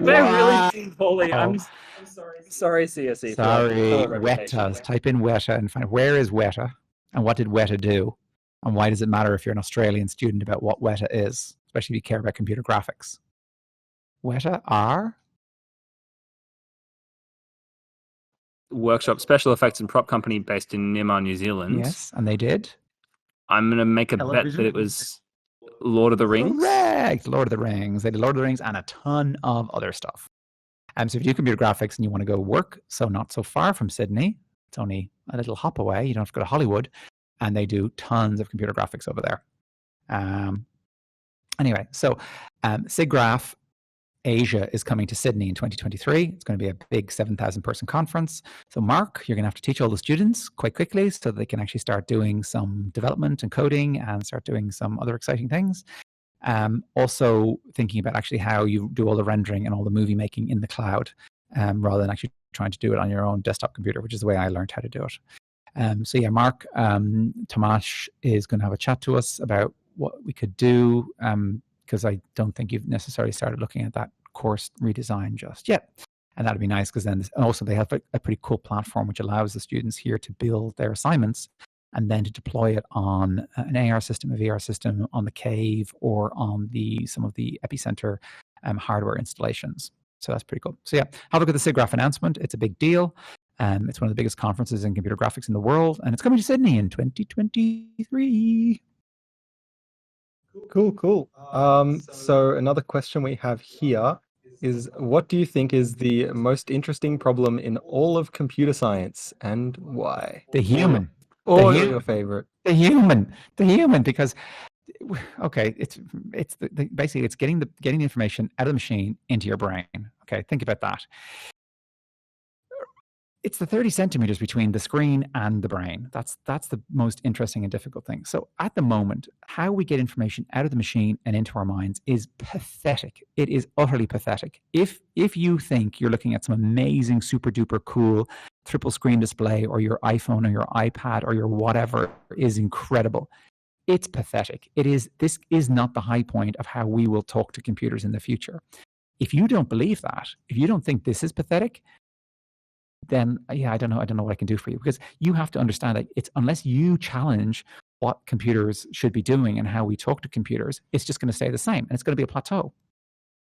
we're really poorly. I'm sorry. Sorry, CSE. Sorry, Weta. Type in Weta and find where is Weta and what did Weta do? And why does it matter if you're an Australian student about what Weta is, especially if you care about computer graphics? Weta are workshop special effects and prop company based in Nimar, New Zealand. Yes, and they did. I'm going to make a bet that it was Lord of the Rings. Correct, Lord of the Rings. They did Lord of the Rings and a ton of other stuff. So if you do computer graphics and you want to go work, so not so far from Sydney, it's only a little hop away. You don't have to go to Hollywood, and they do tons of computer graphics over there. Anyway, so SIGGRAPH Asia is coming to Sydney in 2023. It's going to be a big 7,000 person conference. So Mark, you're going to have to teach all the students quite quickly so that they can actually start doing some development and coding and start doing some other exciting things. Also thinking about actually how you do all the rendering and all the movie making in the cloud rather than actually trying to do it on your own desktop computer, which is the way I learned how to do it. So yeah, Mark, Tomasz is going to have a chat to us about what we could do because I don't think you've necessarily started looking at that course redesign just yet. And that'd be nice because then also they have a pretty cool platform which allows the students here to build their assignments and then to deploy it on an AR system, a VR system, on the Cave, or on some of the epicenter hardware installations. So that's pretty cool. So yeah, have a look at the SIGGRAPH announcement. It's a big deal. It's one of the biggest conferences in computer graphics in the world, and it's coming to Sydney in 2023. Cool. So another question we have here is, what do you think is the most interesting problem in all of computer science, and why? The human. Or your favorite? The human, because okay, it's basically it's getting the information out of the machine into your brain. Okay, think about that. It's the 30 centimeters between the screen and the brain. That's the most interesting and difficult thing. So at the moment, how we get information out of the machine and into our minds is pathetic. It is utterly pathetic. If you think you're looking at some amazing, super duper cool triple screen display, or your iPhone or your iPad or your whatever is incredible, it's pathetic. This is not the high point of how we will talk to computers in the future. If you don't believe that, if you don't think this is pathetic, then yeah, I don't know what I can do for you, because you have to understand that it's unless you challenge what computers should be doing and how we talk to computers, it's just going to stay the same, and it's going to be a plateau.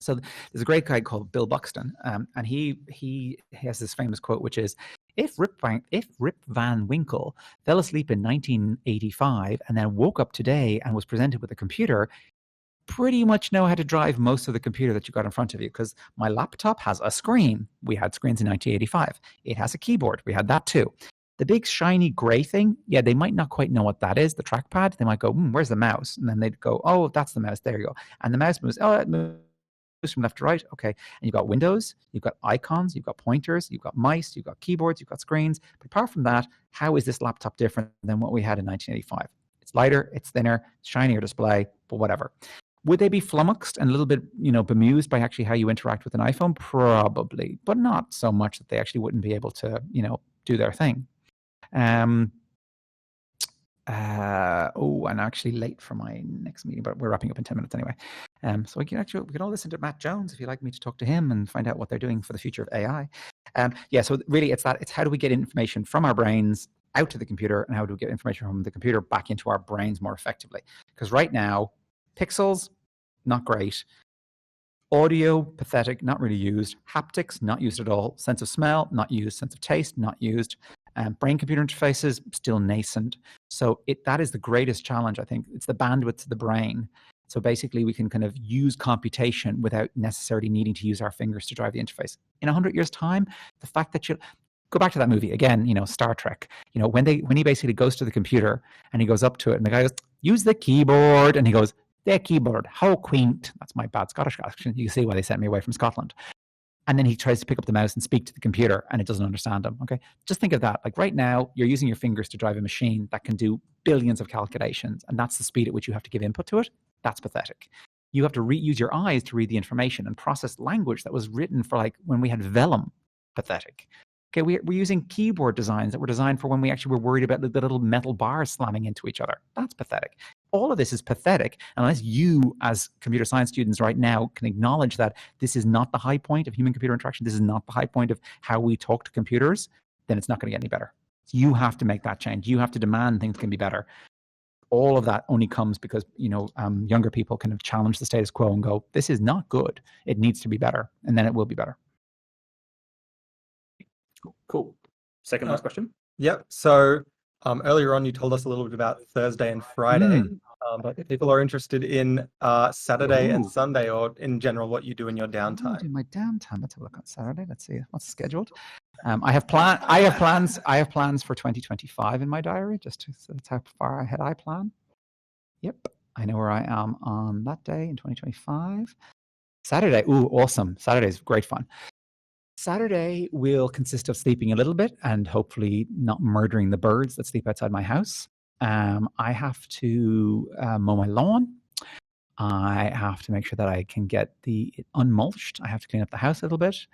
So there's a great guy called Bill Buxton, and he has this famous quote, which is, if Rip Van Winkle fell asleep in 1985 and then woke up today and was presented with a computer, pretty much know how to drive most of the computer that you got in front of you, because my laptop has a screen. We had screens in 1985. It has a keyboard. We had that too. The big shiny gray thing, yeah, they might not quite know what that is, the trackpad. They might go, where's the mouse? And then they'd go, oh, that's the mouse. There you go. And the mouse moves, oh, it moves from left to right. Okay. And you've got windows, you've got icons, you've got pointers, you've got mice, you've got keyboards, you've got screens. But apart from that, how is this laptop different than what we had in 1985? It's lighter, it's thinner, it's shinier display, but whatever. Would they be flummoxed and a little bit, bemused by actually how you interact with an iPhone? Probably, but not so much that they actually wouldn't be able to, do their thing. I'm actually late for my next meeting, but we're wrapping up in 10 minutes anyway. So we can all listen to Matt Jones if you'd like me to talk to him and find out what they're doing for the future of AI. So really it's how do we get information from our brains out to the computer, and how do we get information from the computer back into our brains more effectively? Because right now, pixels, not great. Audio, pathetic, not really used. Haptics, not used at all. Sense of smell, not used. Sense of taste, not used. Brain-computer interfaces, still nascent. So that is the greatest challenge, I think. It's the bandwidth to the brain. So basically, we can kind of use computation without necessarily needing to use our fingers to drive the interface. In 100 years' time, the fact that you go back to that movie again, Star Trek. When he basically goes to the computer and he goes up to it, and the guy goes, "Use the keyboard," and he goes, "The keyboard, how quaint." That's my bad Scottish accent. You can see why they sent me away from Scotland. And then he tries to pick up the mouse and speak to the computer, and it doesn't understand him. Okay, just think of that. Like right now, you're using your fingers to drive a machine that can do billions of calculations, and that's the speed at which you have to give input to it. That's pathetic. You have to use your eyes to read the information and process language that was written for like when we had vellum. Pathetic. Okay, we're using keyboard designs that were designed for when we actually were worried about the little metal bars slamming into each other. That's pathetic. All of this is pathetic unless you, as computer science students right now, can acknowledge that this is not the high point of human-computer interaction. This is not the high point of how we talk to computers. Then it's not going to get any better. So you have to make that change. You have to demand things can be better. All of that only comes because younger people kind of challenge the status quo and go, "This is not good. It needs to be better," and then it will be better. Cool. Second last question. Yep. So earlier on, you told us a little bit about Thursday and Friday, but if people are interested in Saturday and Sunday, or in general, what you do in your downtime. In my downtime, let's have a look on Saturday. Let's see what's scheduled. I have plans for 2025 in my diary. So that's how far ahead I plan. Yep, I know where I am on that day in 2025. Saturday, awesome! Saturday is great fun. Saturday will consist of sleeping a little bit and hopefully not murdering the birds that sleep outside my house. I have to mow my lawn. I have to make sure that I can get it unmulched. I have to clean up the house a little bit.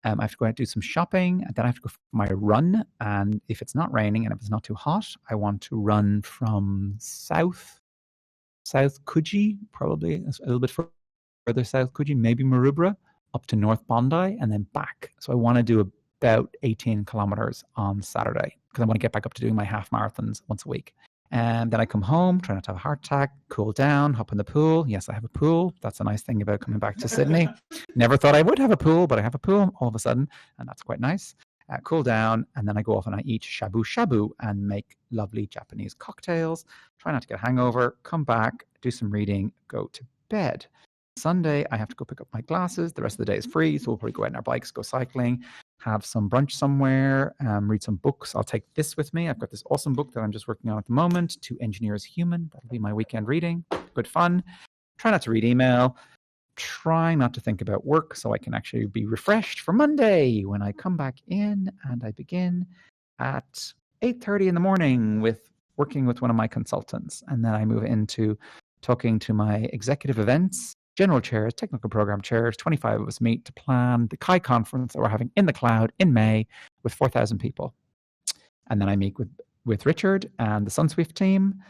I have to go out and do some shopping, and then I have to go for my run. And if it's not raining and if it's not too hot, I want to run from South Coogee, probably a little bit further South Coogee, maybe Maroubra, up to North Bondi and then back. So I want to do about 18 kilometers on Saturday because I want to get back up to doing my half marathons once a week. And then I come home, try not to have a heart attack, cool down, hop in the pool. Yes, I have a pool. That's a nice thing about coming back to Sydney. Never thought I would have a pool, but I have a pool all of a sudden, and that's quite nice. Cool down, and then I go off and I eat shabu shabu and make lovely Japanese cocktails. Try not to get a hangover, come back, do some reading, go to bed. Sunday, I have to go pick up my glasses. The rest of the day is free, so we'll probably go out on our bikes, go cycling, have some brunch somewhere, read some books. I'll take this with me. I've got this awesome book that I'm just working on at the moment, To Engineer is Human. That'll be my weekend reading. Good fun. Try not to read email. Try not to think about work so I can actually be refreshed for Monday when I come back in, and I begin at 8:30 in the morning with working with one of my consultants. And then I move into talking to my executive events, general chairs, technical program chairs. 25 of us meet to plan the Chi conference that we're having in the cloud in May with 4,000 people. And then I meet with Richard and the SunSwift team.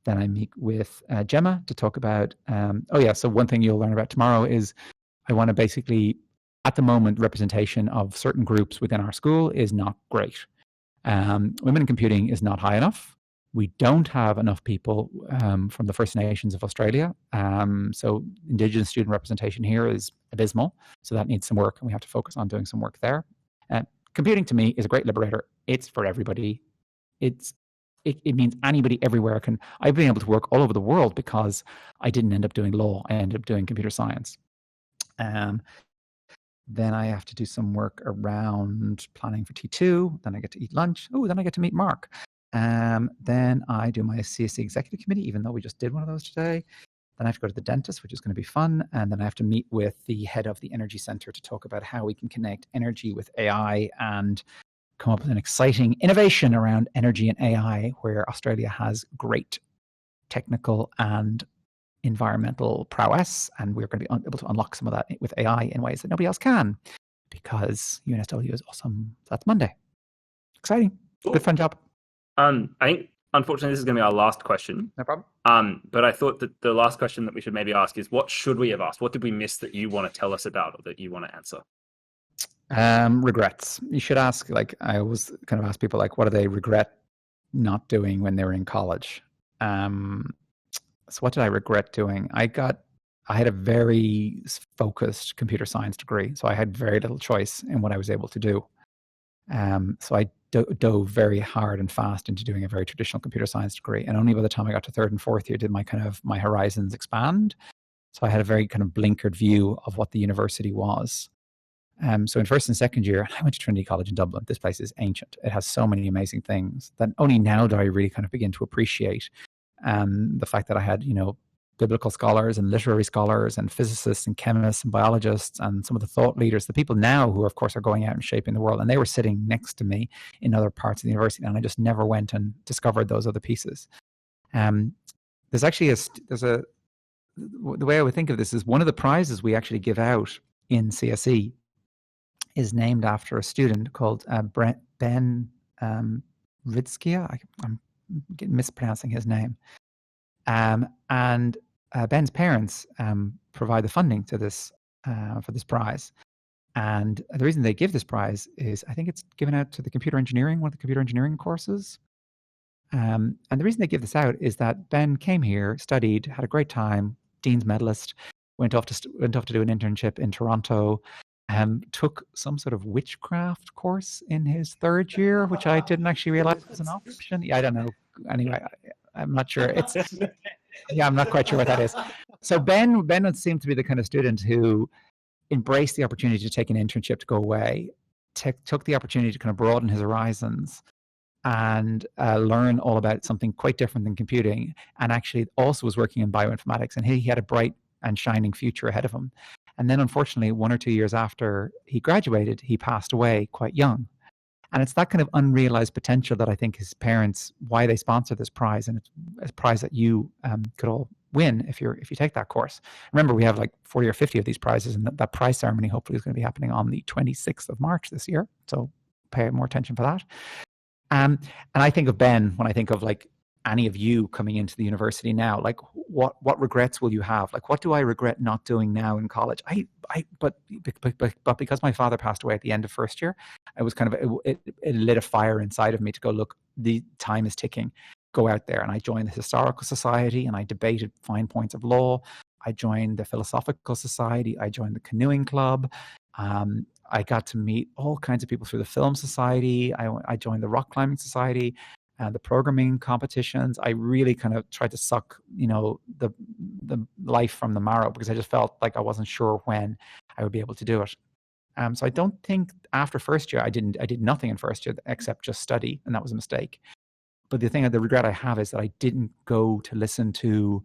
Then I meet with Gemma to talk about, so one thing you'll learn about tomorrow is I want to basically, at the moment, representation of certain groups within our school is not great. Women in computing is not high enough. We don't have enough people from the First Nations of Australia. So Indigenous student representation here is abysmal. So that needs some work, and we have to focus on doing some work there. Computing to me is a great liberator. It's for everybody. It means anybody everywhere can. I've been able to work all over the world because I didn't end up doing law. I ended up doing computer science. Then I have to do some work around planning for T2. Then I get to eat lunch. Oh, then I get to meet Mark. Then I do my CSE executive committee, even though we just did one of those today. Then I have to go to the dentist, which is going to be fun. And then I have to meet with the head of the Energy Center to talk about how we can connect energy with AI and come up with an exciting innovation around energy and AI, where Australia has great technical and environmental prowess, and we're going to be able to unlock some of that with AI in ways that nobody else can, because UNSW is awesome. That's Monday. Exciting. Cool. Good fun job. I think, unfortunately, this is going to be our last question. No problem. But I thought that the last question that we should maybe ask is, what should we have asked? What did we miss that you want to tell us about, or that you want to answer? Regrets. You should ask, like, I always kind of ask people, like, what do they regret not doing when they were in college? So what did I regret doing? I had a very focused computer science degree, so I had very little choice in what I was able to do. So I dove very hard and fast into doing a very traditional computer science degree, and only by the time I got to third and fourth year did my horizons expand. So I had a very kind of blinkered view of what the university was. So in first and second year, I went to Trinity College in Dublin. This place is ancient. It has so many amazing things that only now do I really kind of begin to appreciate. The fact that I had, biblical scholars and literary scholars and physicists and chemists and biologists and some of the thought leaders, the people now who, of course, are going out and shaping the world. And they were sitting next to me in other parts of the university, and I just never went and discovered those other pieces. There's actually the way I would think of this is one of the prizes we actually give out in CSE is named after a student called Ben Ridskia. I'm mispronouncing his name. And Ben's parents provide the funding to this for this prize. And the reason they give this prize is I think it's given out to the computer engineering, one of the computer engineering courses. And the reason they give this out is that Ben came here, studied, had a great time, Dean's medalist, went off to do an internship in Toronto, took some sort of witchcraft course in his third year, which I didn't actually realize was an option. Yeah, I don't know. Anyway, I'm not sure. I'm not quite sure what that is. So Ben would seem to be the kind of student who embraced the opportunity to take an internship to go away, took the opportunity to kind of broaden his horizons and learn all about something quite different than computing, and actually also was working in bioinformatics, and he had a bright and shining future ahead of him. And then unfortunately, 1 or 2 years after he graduated, he passed away quite young. And it's that kind of unrealized potential that I think his parents, why they sponsor this prize, and it's a prize that you could all win if you take that course. Remember, we have like 40 or 50 of these prizes, and that prize ceremony hopefully is going to be happening on the 26th of March this year. So pay more attention for that. And I think of Ben when I think of like any of you coming into the university now, like what regrets will you have? Like, what do I regret not doing now in college? But because my father passed away at the end of first year, I was kind of, it lit a fire inside of me to go, look, the time is ticking. Go out there. And I joined the Historical Society, and I debated fine points of law. I joined the Philosophical Society. I joined the Canoeing Club. I got to meet all kinds of people through the Film Society. I joined the Rock Climbing Society. The programming competitions. I really kind of tried to suck, the life from the marrow, because I just felt like I wasn't sure when I would be able to do it. So I don't think after first year I did nothing in first year except just study, and that was a mistake. But the regret I have is that I didn't go to listen to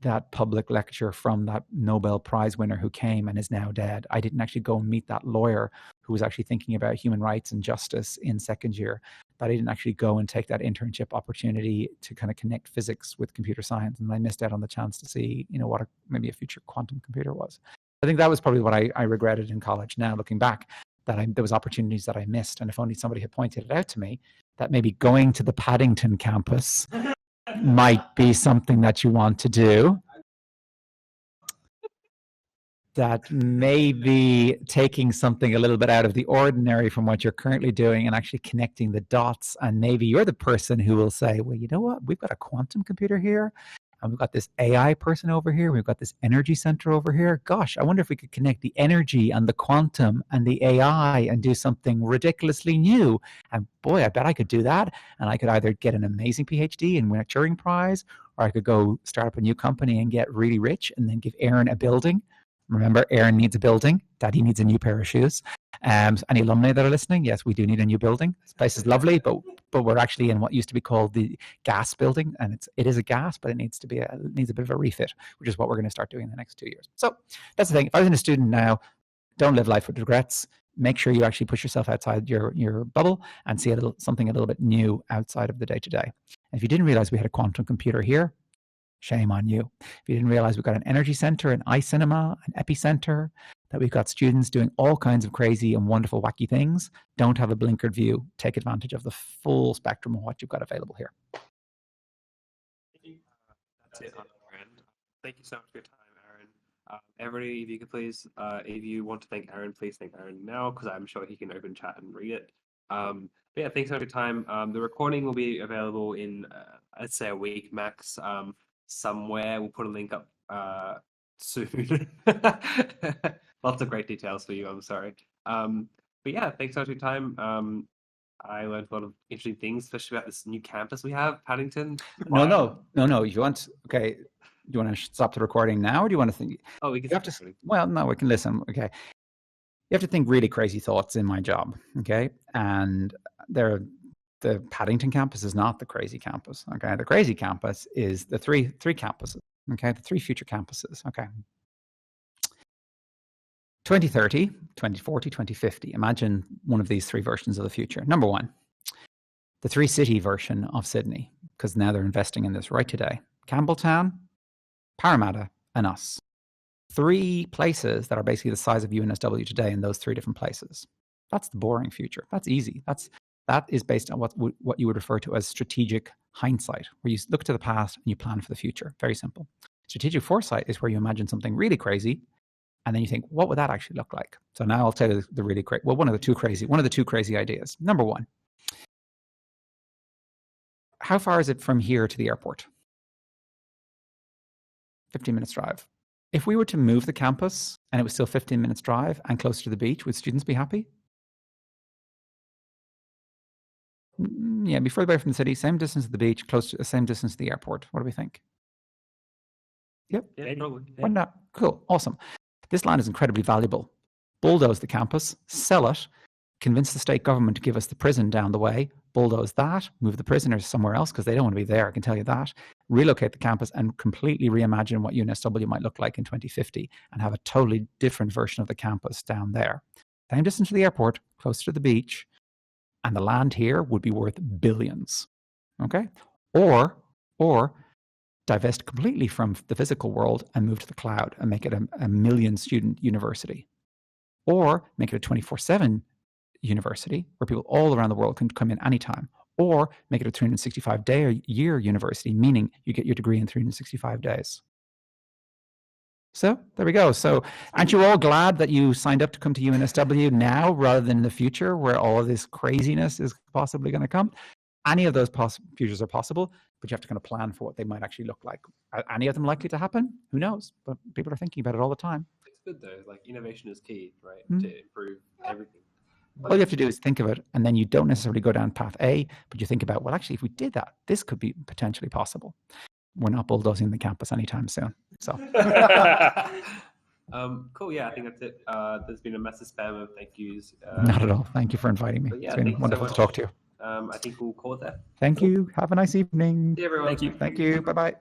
that public lecture from that Nobel Prize winner who came and is now dead. I didn't actually go and meet that lawyer who was actually thinking about human rights and justice in second year. But I didn't actually go and take that internship opportunity to kind of connect physics with computer science. And I missed out on the chance to see, what maybe a future quantum computer was. I think that was probably what I regretted in college now, looking back, that there was opportunities that I missed. And if only somebody had pointed it out to me, that maybe going to the Paddington campus might be something that you want to do. that may be taking something a little bit out of the ordinary from what you're currently doing and actually connecting the dots. And maybe you're the person who will say, well, you know what? We've got a quantum computer here, and we've got this AI person over here. We've got this energy center over here. Gosh, I wonder if we could connect the energy and the quantum and the AI and do something ridiculously new. And boy, I bet I could do that. And I could either get an amazing PhD and win a Turing Prize, or I could go start up a new company and get really rich and then give Aaron a building. Remember, Aaron needs a building. Daddy needs a new pair of shoes. Any alumni that are listening, yes, we do need a new building. This place is lovely, but we're actually in what used to be called the gas building, and it is a gas, but it needs a bit of a refit, which is what we're going to start doing in the next 2 years. So that's the thing. If I was a student now, don't live life with regrets. Make sure you actually push yourself outside your bubble and see something a little bit new outside of the day-to-day. If you didn't realize we had a quantum computer here, shame on you. If you didn't realize we've got an energy center, an iCinema, an epicenter, that we've got students doing all kinds of crazy and wonderful, wacky things, don't have a blinkered view. Take advantage of the full spectrum of what you've got available here. That's it, Aaron. Thank you so much for your time, Aaron. Everybody, if you could please, if you want to thank Aaron, please thank Aaron now, because I'm sure he can open chat and read it. But yeah, thanks so much for your time. The recording will be available in, let's say, a week max. Somewhere we'll put a link up soon. Lots of great details for you. I'm sorry. But yeah, thanks so much for your time. I learned a lot of interesting things, especially about this new campus we have, Paddington. No. If you want, okay, do you want to stop the recording now, or do you want to think? Oh, we can. You have to. Well, no, we can listen. Okay, you have to think really crazy thoughts in my job. Okay, and the Paddington campus is not the crazy campus. Okay, the crazy campus is the three campuses. Okay, the three future campuses. Okay. 2030, 2040, 2050. Imagine one of these three versions of the future. Number one, the three city version of Sydney, because now they're investing in this right today. Campbelltown, Parramatta, and us. Three places that are basically the size of UNSW today in those three different places. That's the boring future. That's easy. That is based on what you would refer to as strategic hindsight, where you look to the past and you plan for the future. Very simple. Strategic foresight is where you imagine something really crazy, and then you think, what would that actually look like? So now I'll tell you the really crazy. Well, one of the two crazy ideas. Number one, how far is it from here to the airport? 15 minutes drive. If we were to move the campus and it was still 15 minutes drive and closer to the beach, would students be happy? Yeah, be further away from the city, same distance to the beach, close to the same distance to the airport. What do we think? Yep. Yeah, probably. Yeah. Why not? Cool. Awesome. This land is incredibly valuable. Bulldoze the campus, sell it, convince the state government to give us the prison down the way, bulldoze that, move the prisoners somewhere else because they don't want to be there, I can tell you that, relocate the campus and completely reimagine what UNSW might look like in 2050 and have a totally different version of the campus down there. Same distance to the airport, closer to the beach, and the land here would be worth billions. Okay? Or divest completely from the physical world and move to the cloud and make it a million student university. Or make it a 24/7 university where people all around the world can come in anytime. Or make it a 365-day-a-year university, meaning you get your degree in 365 days. So there we go. So aren't you all glad that you signed up to come to UNSW now rather than in the future where all of this craziness is possibly going to come? Any of those futures are possible, but you have to kind of plan for what they might actually look like. Are any of them likely to happen? Who knows? But people are thinking about it all the time. It's good though. Like innovation is key, right? To improve everything. All you have to do is think of it, and then you don't necessarily go down path A, but you think about, well, actually, if we did that, this could be potentially possible. We're not bulldozing the campus anytime soon. So. Cool. Yeah, I think that's it. There's been a massive spam of thank yous. Not at all. Thank you for inviting me. Yeah, it's been wonderful to talk to you. I think we'll call it there. Thank you. Have a nice evening. See you, everyone. Thank you. Thank you. Bye-bye.